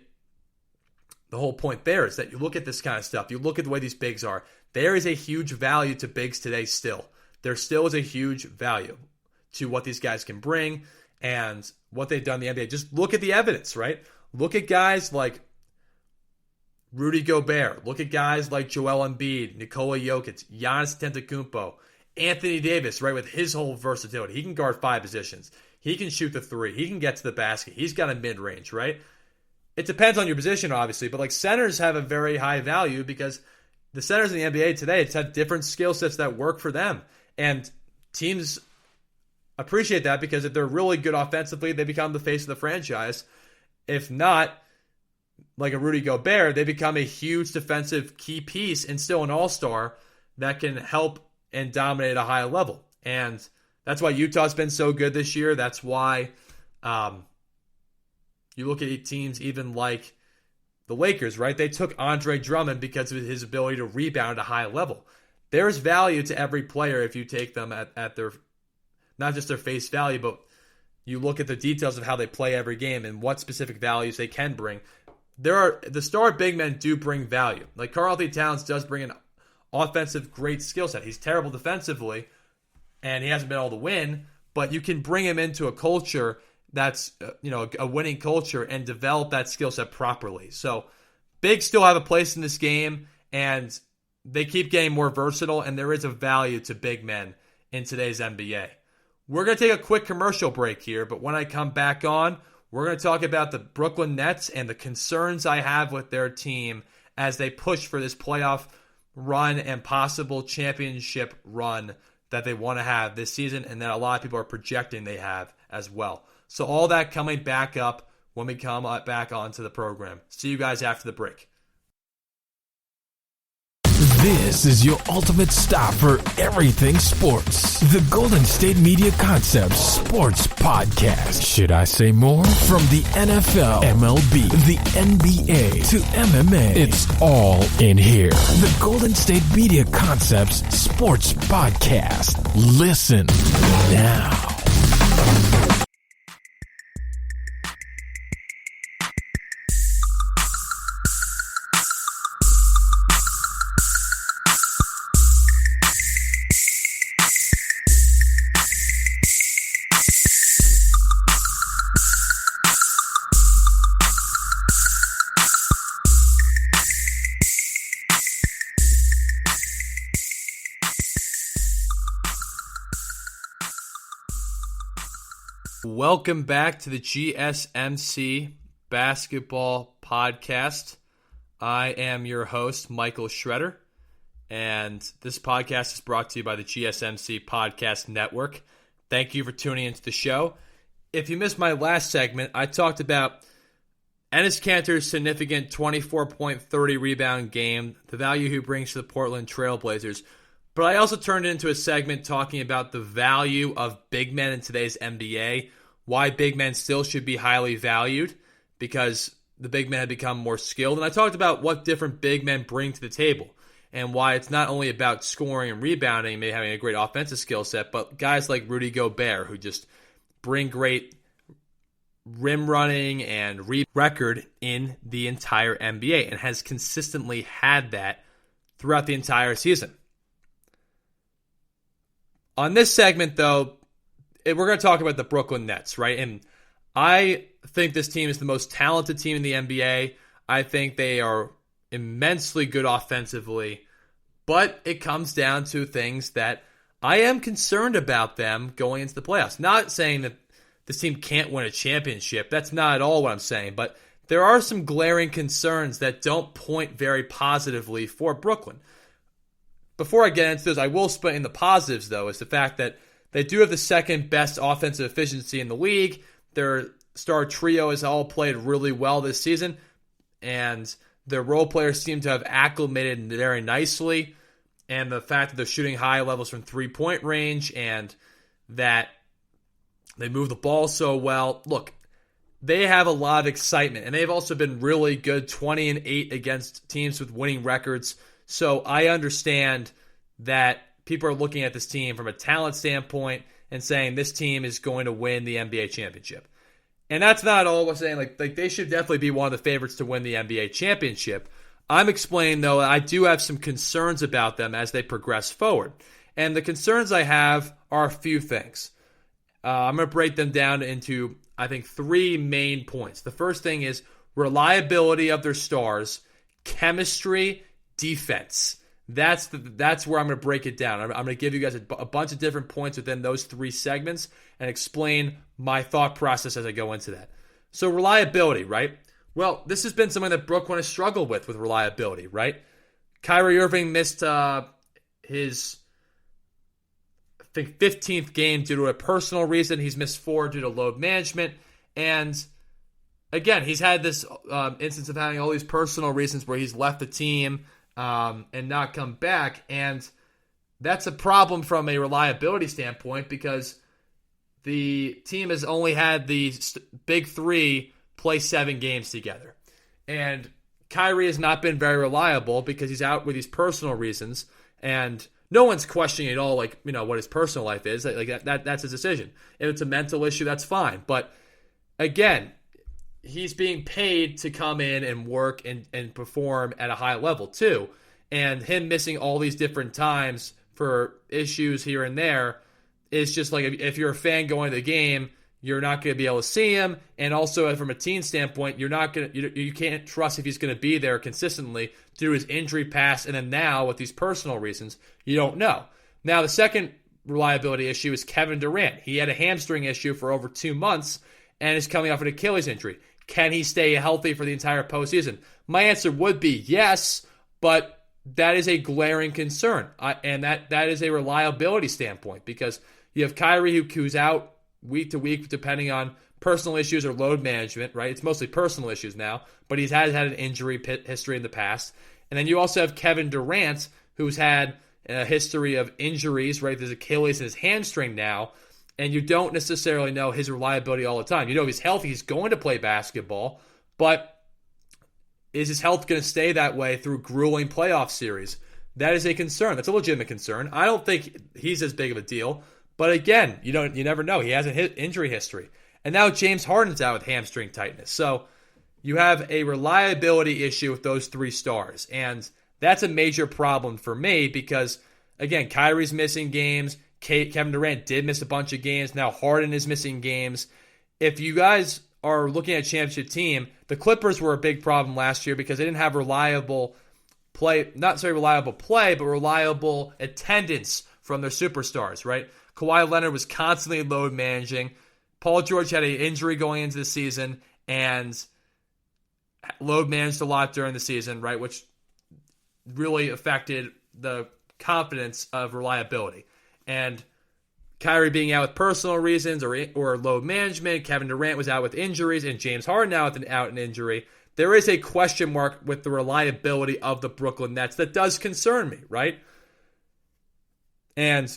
whole point there, is that you look at this kind of stuff. You look at the way these bigs are. There is a huge value to bigs today still. There still is a huge value to what these guys can bring and what they've done in the NBA. Just look at the evidence, right? Look at guys like Rudy Gobert. Look at guys like Joel Embiid, Nikola Yokitch, Giannis Antetokounmpo, Anthony Davis, right, with his whole versatility. He can guard 5 positions. He can shoot the 3. He can get to the basket. He's got a mid-range, right? It depends on your position, obviously, but like centers have a very high value because the centers in the NBA today, it's had different skill sets that work for them. And teams appreciate that because if they're really good offensively, they become the face of the franchise. If not, like a Rudy Gobert, they become a huge defensive key piece and still an all-star that can help and dominate at a high level. And that's why Utah's been so good this year. That's why you look at teams even like the Lakers, right? They took Andre Drummond because of his ability to rebound at a high level. There's value to every player if you take them at their, not just their face value, but you look at the details of how they play every game and what specific values they can bring. The star big men do bring value. Like Karl-Anthony Towns does bring an offensive great skill set. He's terrible defensively, and he hasn't been able to win, but you can bring him into a culture that's a winning culture and develop that skill set properly. So bigs still have a place in this game, and they keep getting more versatile, and there is a value to big men in today's NBA. We're going to take a quick commercial break here, but when I come back on, we're going to talk about the Brooklyn Nets and the concerns I have with their team as they push for this playoff run and possible championship run that they want to have this season and that a lot of people are projecting they have as well. So all that coming back up when we come back onto the program. See you guys after the break. This is your ultimate stop for everything sports. The Golden State Media Concepts Sports Podcast. Should I say more? From the NFL, MLB, the NBA to MMA, it's all in here. The Golden State Media Concepts Sports Podcast. Listen now. Welcome back to the GSMC Basketball Podcast. I am your host, Michael Schroeder, and this podcast is brought to you by the GSMC Podcast Network. Thank you for tuning into the show. If you missed my last segment, I talked about Ennis Cantor's significant 24.30 rebound game, the value he brings to the Portland Trailblazers. But I also turned it into a segment talking about the value of big men in today's NBA, why big men still should be highly valued because the big men have become more skilled. And I talked about what different big men bring to the table and why it's not only about scoring and rebounding, maybe having a great offensive skill set, but guys like Rudy Gobert who just bring great rim running and record in the entire NBA and has consistently had that throughout the entire season. On this segment, though, we're going to talk about the Brooklyn Nets, right? And I think this team is the most talented team in the NBA. I think they are immensely good offensively, but it comes down to things that I am concerned about them going into the playoffs. Not saying that this team can't win a championship. That's not at all what I'm saying, but there are some glaring concerns that don't point very positively for Brooklyn. Before I get into this, I will split in the positives, though, is the fact that they do have the second best offensive efficiency in the league. Their star trio has all played really well this season, and their role players seem to have acclimated very nicely. And the fact that they're shooting high levels from three-point range and that they move the ball so well. Look, they have a lot of excitement, and they've also been really good 20-8 against teams with winning records. So I understand that people are looking at this team from a talent standpoint and saying this team is going to win the NBA championship. And that's not all we're saying. Like they should definitely be one of the favorites to win the NBA championship. I'm explaining, though, I do have some concerns about them as they progress forward. And the concerns I have are a few things. I'm going to break them down into, I think, three main points. The first thing is reliability of their stars, chemistry, defense. That's where I'm going to break it down. I'm going to give you guys a bunch of different points within those three segments and explain my thought process as I go into that. So reliability, right? Well, this has been something that Brooklyn has struggled with reliability, right? Kyrie Irving missed his, I think, 15th game due to a personal reason. He's missed 4 due to load management. And again, he's had this instance of having all these personal reasons where he's left the team and not come back. And that's a problem from a reliability standpoint because the team has only had the big three play 7 games together. And Kyrie has not been very reliable because he's out with these personal reasons. And no one's questioning at all, like, you know, what his personal life is. Like that's his decision. If it's a mental issue, that's fine. But again, he's being paid to come in and work and perform at a high level too. And him missing all these different times for issues here and there is just like, if you're a fan going to the game, you're not going to be able to see him. And also from a team standpoint, you can't trust if he's going to be there consistently due to his injury past. And then now with these personal reasons, you don't know. Now the second reliability issue is Kevin Durant. He had a hamstring issue for over 2 months and is coming off an Achilles injury. Can he stay healthy for the entire postseason? My answer would be yes, but that is a glaring concern. And that is a reliability standpoint because you have Kyrie who's out week to week depending on personal issues or load management, right? It's mostly personal issues now, but he's had an injury history in the past. And then you also have Kevin Durant who's had a history of injuries, right? There's Achilles and his hamstring now, and you don't necessarily know his reliability all the time. You know, if he's healthy, he's going to play basketball, but is his health going to stay that way through grueling playoff series? That is a concern. That's a legitimate concern. I don't think he's as big of a deal, but again, you never know. He has an injury history. And now James Harden's out with hamstring tightness. So you have a reliability issue with those three stars. And that's a major problem for me because, again, Kyrie's missing games. Kevin Durant did miss a bunch of games. Now Harden is missing games. If you guys are looking at a championship team, the Clippers were a big problem last year because they didn't have reliable play, not necessarily reliable play, but reliable attendance from their superstars, right? Kawhi Leonard was constantly load managing. Paul George had an injury going into the season and load managed a lot during the season, right? Which really affected the confidence of reliability. And Kyrie being out with personal reasons or load management, Kevin Durant was out with injuries, and James Harden out an injury. There is a question mark with the reliability of the Brooklyn Nets that does concern me, right? And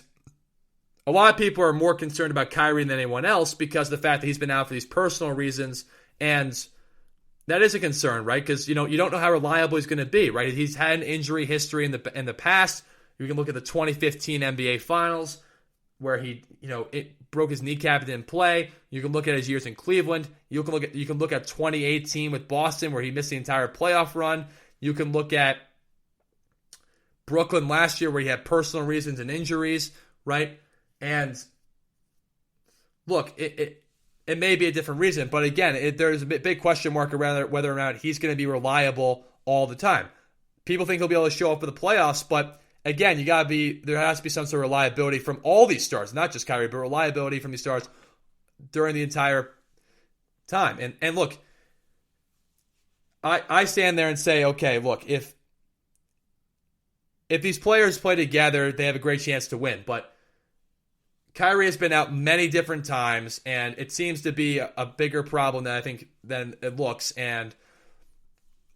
a lot of people are more concerned about Kyrie than anyone else because of the fact that he's been out for these personal reasons, and that is a concern, right? Because you don't know how reliable he's going to be, right? He's had an injury history in the past. You can look at the 2015 NBA Finals where he broke his kneecap and didn't play. You can look at his years in Cleveland. You can look at 2018 with Boston where he missed the entire playoff run. You can look at Brooklyn last year where he had personal reasons and injuries, right? And look, it may be a different reason, but again, there's a big question mark around whether or not he's going to be reliable all the time. People think he'll be able to show up for the playoffs, but again, there has to be some sort of reliability from all these stars, not just Kyrie, but reliability from these stars during the entire time. And look, I stand there and say, okay, look, if these players play together, they have a great chance to win. But Kyrie has been out many different times, and it seems to be a bigger problem than it looks. And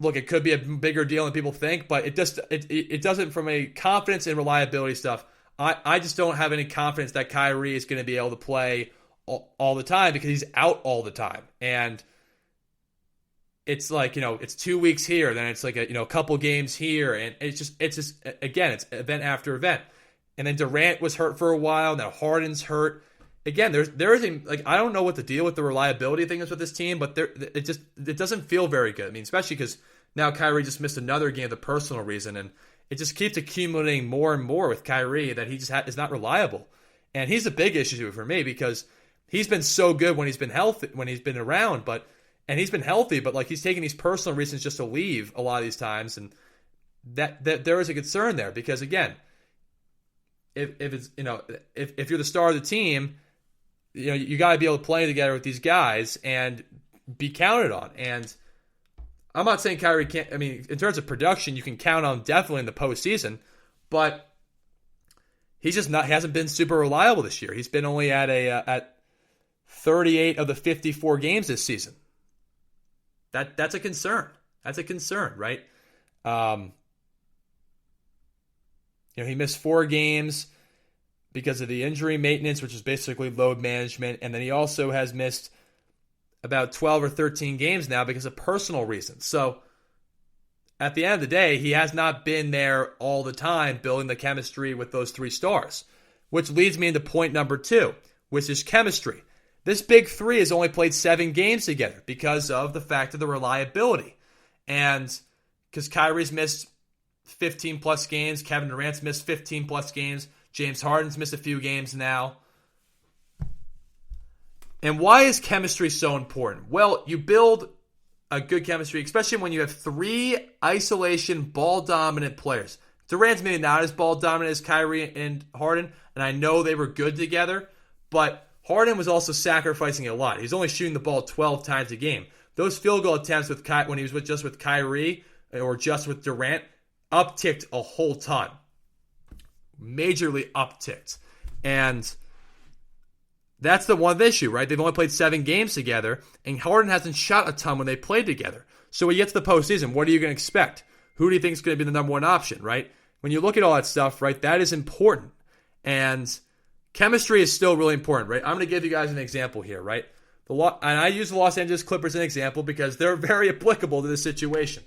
look, it could be a bigger deal than people think, but it doesn't from a confidence and reliability stuff. I just don't have any confidence that Kyrie is going to be able to play all the time because he's out all the time. And it's like, it's 2 weeks here, then it's like a couple games here, and it's just again, it's event after event. And then Durant was hurt for a while. Now Harden's hurt. Again, there is I don't know what the deal with the reliability thing is with this team, but it doesn't feel very good. I mean, especially because now Kyrie just missed another game of the personal reason, and it just keeps accumulating more and more with Kyrie that he just is not reliable. And he's a big issue for me because he's been so good when he's been healthy, when he's been around, and he's been healthy, but like he's taking these personal reasons just to leave a lot of these times, and that there is a concern there because again, if it's if you're the star of the team, you got to be able to play together with these guys and be counted on. And I'm not saying Kyrie can't. I mean, in terms of production, you can count on him definitely in the postseason, but he's just not. He hasn't been super reliable this year. He's been only at 38 of the 54 games this season. That's a concern. That's a concern, right? He missed 4 games because of the injury maintenance, which is basically load management. And then he also has missed about 12 or 13 games now because of personal reasons. So at the end of the day, he has not been there all the time building the chemistry with those 3 stars, which leads me into point number 2, which is chemistry. This big 3 has only played 7 games together because of the fact of the reliability. And because Kyrie's missed 15-plus games, Kevin Durant's missed 15-plus games, James Harden's missed a few games now. And why is chemistry so important? Well, you build a good chemistry, especially when you have 3 isolation ball-dominant players. Durant's maybe not as ball-dominant as Kyrie and Harden, and I know they were good together, but Harden was also sacrificing a lot. He's only shooting the ball 12 times a game. Those field goal attempts when he was just with Kyrie or just with Durant upticked a whole ton. Majorly upticked. And that's the one issue, right? They've only played 7 games together, and Harden hasn't shot a ton when they played together. So when you get to the postseason, what are you going to expect? Who do you think is going to be the number one option, right? when you look at all that stuff, right, that is important. And chemistry is still really important, right? I'm going to give you guys an example here, right? And I use the Los Angeles Clippers as an example because they're very applicable to this situation.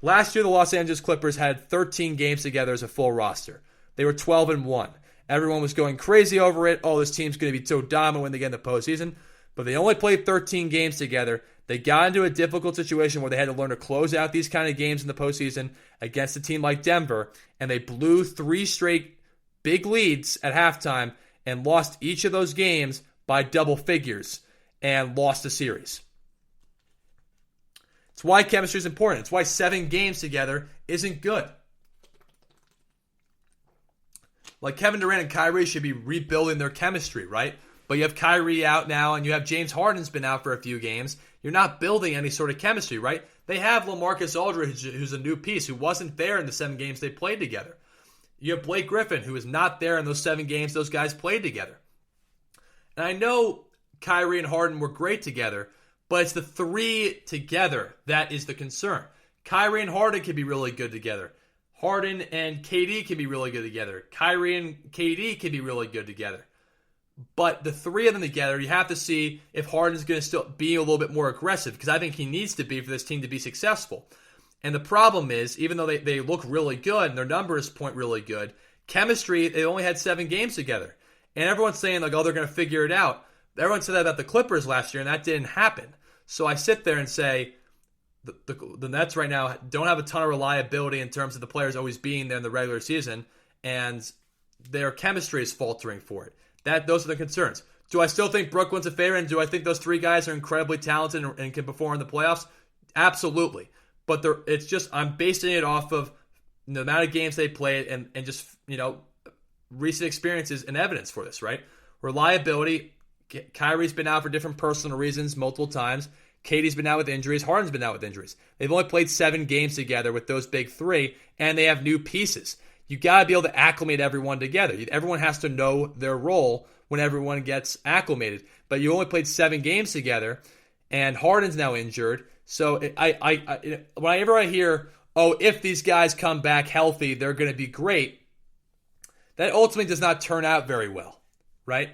Last year, the Los Angeles Clippers had 13 games together as a full roster. They were 12-1. Everyone was going crazy over it. Oh, this team's going to be so dominant when they get in the postseason. But they only played 13 games together. They got into a difficult situation where they had to learn to close out these kind of games in the postseason against a team like Denver, and they blew 3 straight big leads at halftime and lost each of those games by double figures and lost the series. It's why chemistry is important. It's why 7 games together isn't good. Like Kevin Durant and Kyrie should be rebuilding their chemistry, right? But you have Kyrie out now, and you have James Harden's been out for a few games. You're not building any sort of chemistry, right? They have LaMarcus Aldridge, who's a new piece, who wasn't there in the 7 games they played together. You have Blake Griffin, who is not there in those 7 games those guys played together. And I know Kyrie and Harden were great together, but it's the 3 together that is the concern. Kyrie and Harden can be really good together. Harden and KD can be really good together. Kyrie and KD can be really good together. But the 3 of them together, you have to see if Harden's going to still be a little bit more aggressive, because I think he needs to be for this team to be successful. And the problem is, even though they look really good and their numbers point really good, chemistry, they only had 7 games together. And everyone's saying, like, oh, they're going to figure it out. Everyone said that about the Clippers last year, and that didn't happen. So I sit there and say, the Nets right now don't have a ton of reliability in terms of the players always being there in the regular season, and their chemistry is faltering for it. Those are the concerns. Do I still think Brooklyn's a favorite, and do I think those 3 guys are incredibly talented and can perform in the playoffs? Absolutely. But it's just, I'm basing it off of the amount of games they played and just, recent experiences and evidence for this, right? Reliability, Kyrie's been out for different personal reasons multiple times. KD's been out with injuries. Harden's been out with injuries. They've only played 7 games together with those big 3, and they have new pieces. You got to be able to acclimate everyone together. Everyone has to know their role when everyone gets acclimated. But you only played 7 games together, and Harden's now injured. So whenever I hear, oh, if these guys come back healthy, they're going to be great, that ultimately does not turn out very well, right?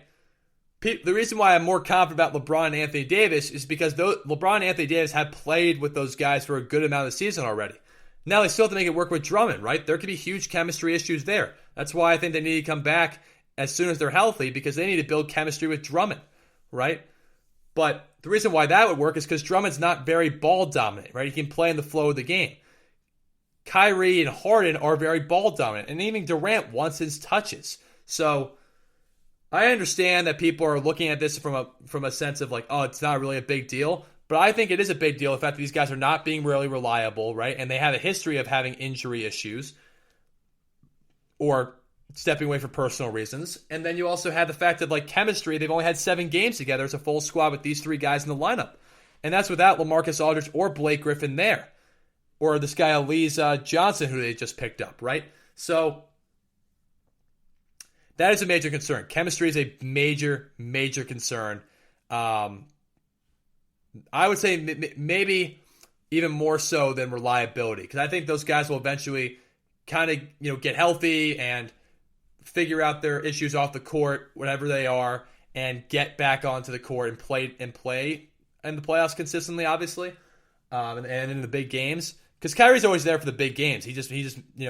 The reason why I'm more confident about LeBron and Anthony Davis is because LeBron and Anthony Davis have played with those guys for a good amount of the season already. Now they still have to make it work with Drummond, right? There could be huge chemistry issues there. That's why I think they need to come back as soon as they're healthy, because they need to build chemistry with Drummond, right? But the reason why that would work is because Drummond's not very ball dominant, right? He can play in the flow of the game. Kyrie and Harden are very ball dominant, and even Durant wants his touches. So I understand that people are looking at this from a sense of like, oh, it's not really a big deal. But I think it is a big deal, the fact that these guys are not being really reliable, right? And they have a history of having injury issues or stepping away for personal reasons. And then you also have the fact that, like, chemistry, they've only had 7 games together as a full squad with these 3 guys in the lineup. And that's without LaMarcus Aldridge or Blake Griffin there. Or this guy, Elise Johnson, who they just picked up, right? So that is a major concern. Chemistry is a major, major concern. I would say maybe even more so than reliability, because I think those guys will eventually kind of get healthy and figure out their issues off the court, whatever they are, and get back onto the court and play in the playoffs consistently, obviously, and in the big games. Because Kyrie's always there for the big games. He just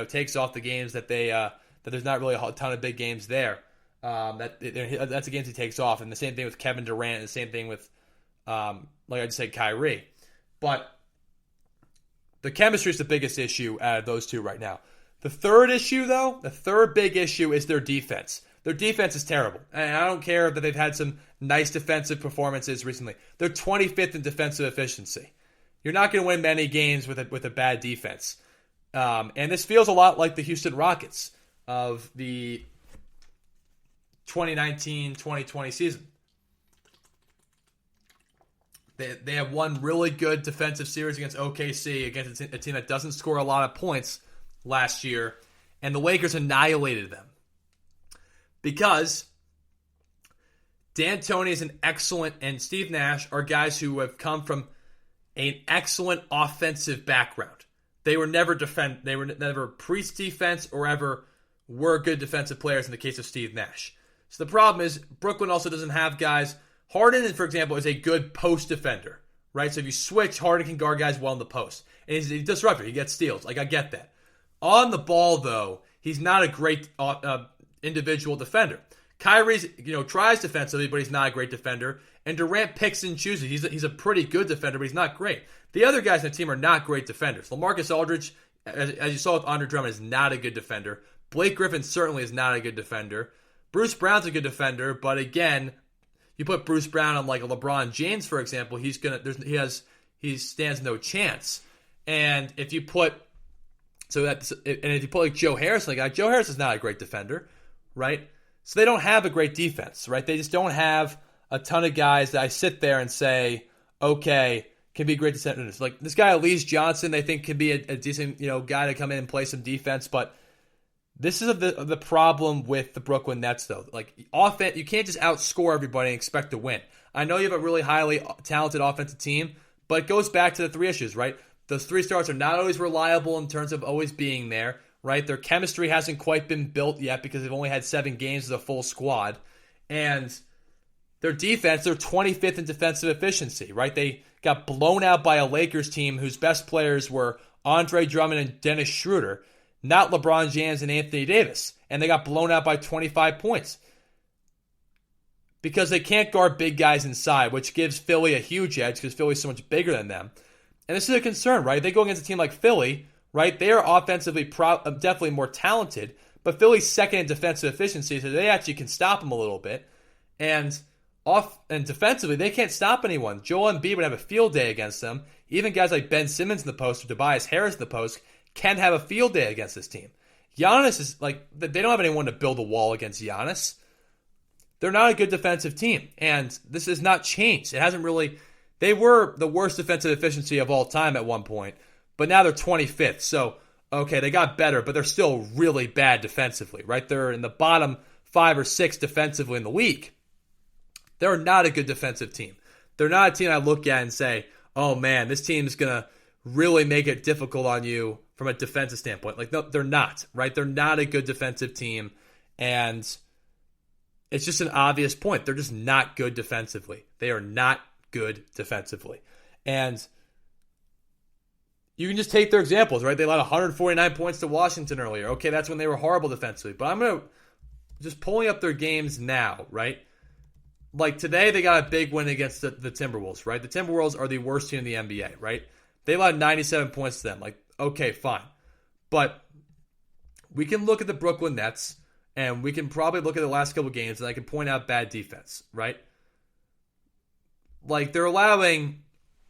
takes off the games that that there's not really a ton of big games there. That's the games he takes off, and the same thing with Kevin Durant, and the same thing with like I just said, Kyrie. But the chemistry is the biggest issue out of those 2 right now. The third issue, though, the third big issue is their defense. Their defense is terrible. And I don't care that they've had some nice defensive performances recently. They're 25th in defensive efficiency. You're not going to win many games with a bad defense. And this feels a lot like the Houston Rockets of the 2019-2020 season. They have one really good defensive series against OKC, against a team that doesn't score a lot of points last year, and the Lakers annihilated them. Because D'Antoni is an excellent, and Steve Nash are guys who have come from an excellent offensive background. they were never preached defense or ever were good defensive players in the case of Steve Nash. So the problem is Brooklyn also doesn't have guys. Harden, for example, is a good post defender, right? So if you switch, Harden can guard guys well in the post. And he's a disruptor. He gets steals. Like, I get that. On the ball, though, he's not a great individual defender. Kyrie's, tries defensively, but he's not a great defender. And Durant picks and chooses. He's a pretty good defender, but he's not great. The other guys on the team are not great defenders. LaMarcus Aldridge, as you saw with Andre Drummond, is not a good defender. Blake Griffin certainly is not a good defender. Bruce Brown's a good defender, but again, you put Bruce Brown on like a LeBron James, for example, he stands no chance. And if you put like Joe Harris, Joe Harris is not a great defender, right? So they don't have a great defense, right? They just don't have a ton of guys that I sit there and say, okay, can be great defenders. Like this guy, Elise Johnson, they think can be a decent, guy to come in and play some defense, but this is the problem with the Brooklyn Nets, though. Like, offense, you can't just outscore everybody and expect to win. I know you have a really highly talented offensive team, but it goes back to the three issues, right? Those three stars are not always reliable in terms of always being there, right? Their chemistry hasn't quite been built yet because they've only had 7 games as a full squad. And their defense, they're 25th in defensive efficiency, right? They got blown out by a Lakers team whose best players were Andre Drummond and Dennis Schroeder, not LeBron James and Anthony Davis. And they got blown out by 25 points. Because they can't guard big guys inside, which gives Philly a huge edge because Philly's so much bigger than them. And this is a concern, right? They go against a team like Philly, right? They are offensively definitely more talented, but Philly's second in defensive efficiency, so they actually can stop them a little bit. And defensively, they can't stop anyone. Joel Embiid would have a field day against them. Even guys like Ben Simmons in the post or Tobias Harris in the post can have a field day against this team. Giannis is like, they don't have anyone to build a wall against Giannis. They're not a good defensive team, and this has not changed. It hasn't really. They were the worst defensive efficiency of all time at one point, but now they're 25th. So, okay, they got better, but they're still really bad defensively, right? They're in the bottom 5 or 6 defensively in the league. They're not a good defensive team. They're not a team I look at and say, oh man, this team is going to really make it difficult on you from a defensive standpoint. Like, no, they're not, right? They're not a good defensive team, and it's just an obvious point. They're just not good defensively. They are not good defensively. And you can just take their examples, right? They allowed 149 points to Washington earlier. Okay, that's when they were horrible defensively. But I'm going to just pulling up their games now, right? Like today, they got a big win against the Timberwolves, right? The Timberwolves are the worst team in the NBA, right? They allowed 97 points to them. Like, okay, fine. But we can look at the Brooklyn Nets, and we can probably look at the last couple games, and I can point out bad defense, right? Like, they're allowing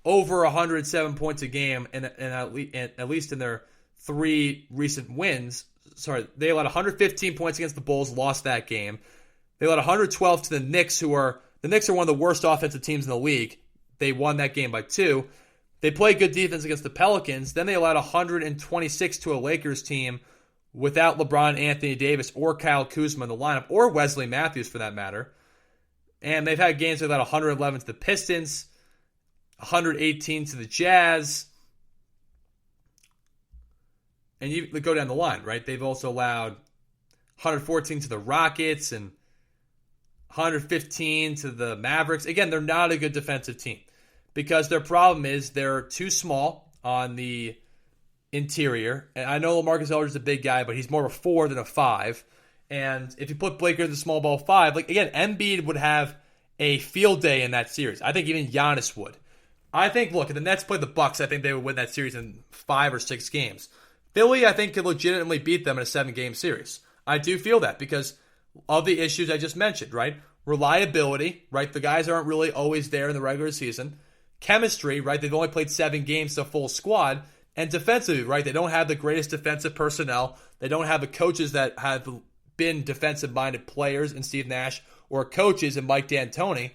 over 107 points a game, and at least in their 3 recent wins. Sorry, they allowed 115 points against the Bulls, lost that game. They allowed 112 to the Knicks, the Knicks are one of the worst offensive teams in the league. They won that game by 2. They played good defense against the Pelicans. Then they allowed 126 to a Lakers team without LeBron, Anthony Davis, or Kyle Kuzma in the lineup, or Wesley Matthews for that matter. And they've had games without 111 to the Pistons, 118 to the Jazz. And you go down the line, right? They've also allowed 114 to the Rockets and 115 to the Mavericks. Again, they're not a good defensive team because their problem is they're too small on the interior. And I know LaMarcus Aldridge is a big guy, but he's more of a 4 than a 5. And if you put Blake Griffin in the small ball 5, like again, Embiid would have a field day in that series. I think even Giannis would. I think, look, if the Nets played the Bucks, I think they would win that series in 5 or 6 games. Philly, I think, could legitimately beat them in a 7-game series. I do feel that because of the issues I just mentioned, right? Reliability, right? The guys aren't really always there in the regular season. Chemistry, right? They've only played 7 games to a full squad. And defensively, right? They don't have the greatest defensive personnel. They don't have the coaches that have been defensive-minded players in Steve Nash or coaches in Mike D'Antoni.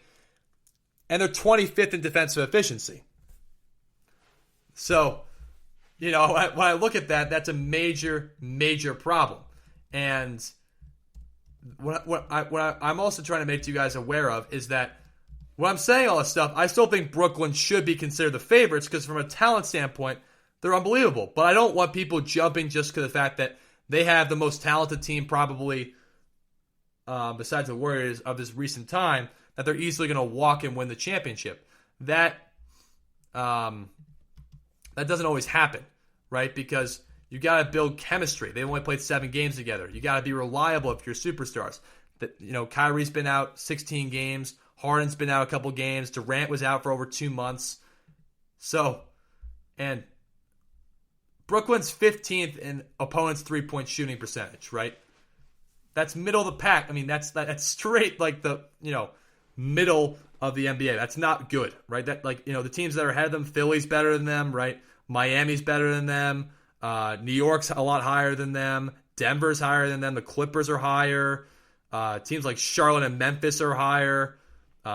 And they're 25th in defensive efficiency. So, when I look at that, that's a major, major problem. And what I'm also trying to make you guys aware of is that when I'm saying all this stuff, I still think Brooklyn should be considered the favorites because from a talent standpoint, they're unbelievable. But I don't want people jumping just because of the fact that they have the most talented team probably, besides the Warriors of this recent time, that they're easily going to walk and win the championship. That doesn't always happen, right? Because you got to build chemistry. They only played 7 games together. You got to be reliable if you're superstars. That, Kyrie's been out 16 games. Harden's been out a couple games. Durant was out for over 2 months. So, and Brooklyn's 15th in opponents' 3-point shooting percentage, right? That's middle of the pack. I mean, that's straight like the, middle of the NBA. That's not good, right? That the teams that are ahead of them, Philly's better than them, right? Miami's better than them. New York's a lot higher than them. Denver's higher than them. The Clippers are higher. Teams like Charlotte and Memphis are higher.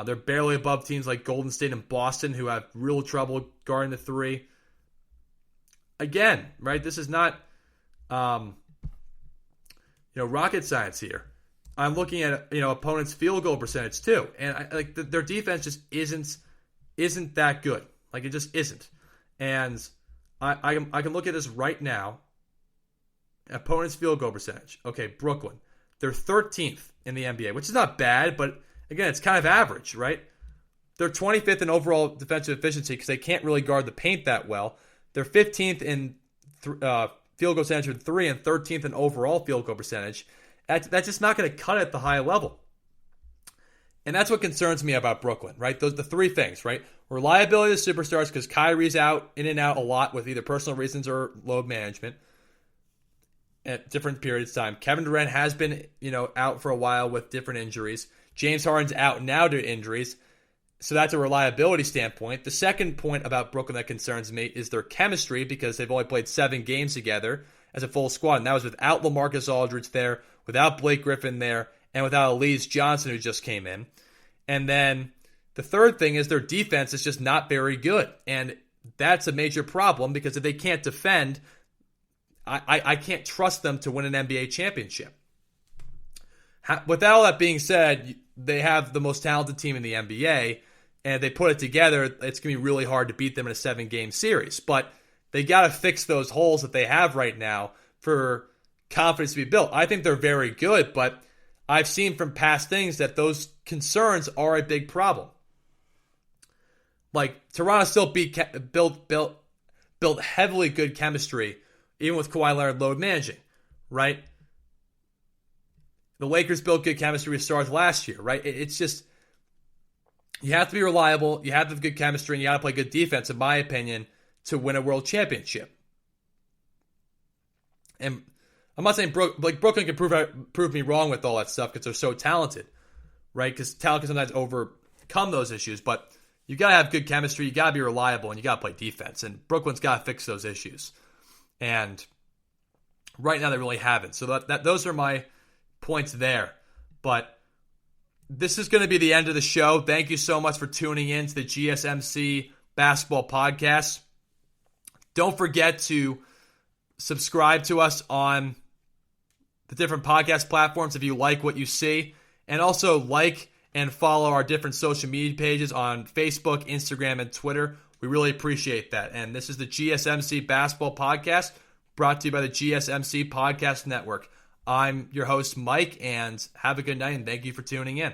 They're barely above teams like Golden State and Boston, who have real trouble guarding the 3. Again, right? This is not, rocket science here. I'm looking at opponents' field goal percentage too, and their defense just isn't that good. Like, it just isn't. And I can look at this right now. Opponents' field goal percentage. Okay, Brooklyn. They're 13th in the NBA, which is not bad, but again, it's kind of average, right? They're 25th in overall defensive efficiency because they can't really guard the paint that well. They're 15th in field goal percentage with 3 and 13th in overall field goal percentage. That's just not going to cut it at the high level. And that's what concerns me about Brooklyn, right? Those the 3 things, right? Reliability of the superstars because Kyrie's out, in and out a lot with either personal reasons or load management at different periods of time. Kevin Durant has been, out for a while with different injuries. James Harden's out now due to injuries. So that's a reliability standpoint. The second point about Brooklyn that concerns me is their chemistry because they've only played 7 games together as a full squad. And that was without LaMarcus Aldridge there, without Blake Griffin there, and without Elise Johnson, who just came in. And then the third thing is their defense is just not very good. And that's a major problem because if they can't defend, I can't trust them to win an NBA championship. With all that being said, they have the most talented team in the NBA, and if they put it together, it's going to be really hard to beat them in a 7-game series. But they got to fix those holes that they have right now for confidence to be built. I think they're very good, but I've seen from past things that those concerns are a big problem. Like, Toronto still built heavily good chemistry, even with Kawhi Leonard load managing, right? The Lakers built good chemistry with stars last year, right? It's just, you have to be reliable, you have to have good chemistry, and you got to play good defense, in my opinion, to win a world championship. And I'm not saying Brooklyn can prove me wrong with all that stuff because they're so talented, right? Because talent can sometimes overcome those issues, but you got to have good chemistry, you got to be reliable, and you got to play defense. And Brooklyn's got to fix those issues. And right now they really haven't. So those are my points there. But this is going to be the end of the show. Thank you so much for tuning in to the GSMC Basketball Podcast. Don't forget to subscribe to us on the different podcast platforms if you like what you see. And also like and follow our different social media pages on Facebook, Instagram, and Twitter. We really appreciate that. And this is the GSMC Basketball Podcast, brought to you by the GSMC Podcast Network. I'm your host, Mike, and have a good night, and thank you for tuning in.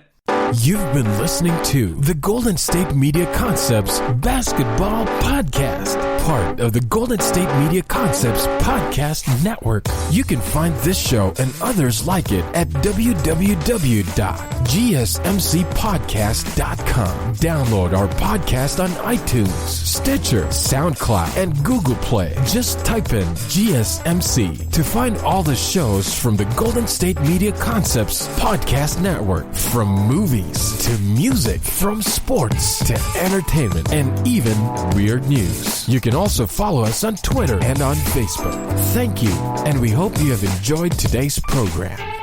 You've been listening to the Golden State Media Concepts Basketball Podcast, part of the Golden State Media Concepts Podcast Network. You can find this show and others like it at www.gsmcpodcast.com. Download our podcast on iTunes, Stitcher, SoundCloud, and Google Play. Just type in GSMC to find all the shows from the Golden State Media Concepts Podcast Network, from movies to music, from sports to entertainment, and even weird news. You can also follow us on Twitter and on Facebook. Thank you, and we hope you have enjoyed today's program.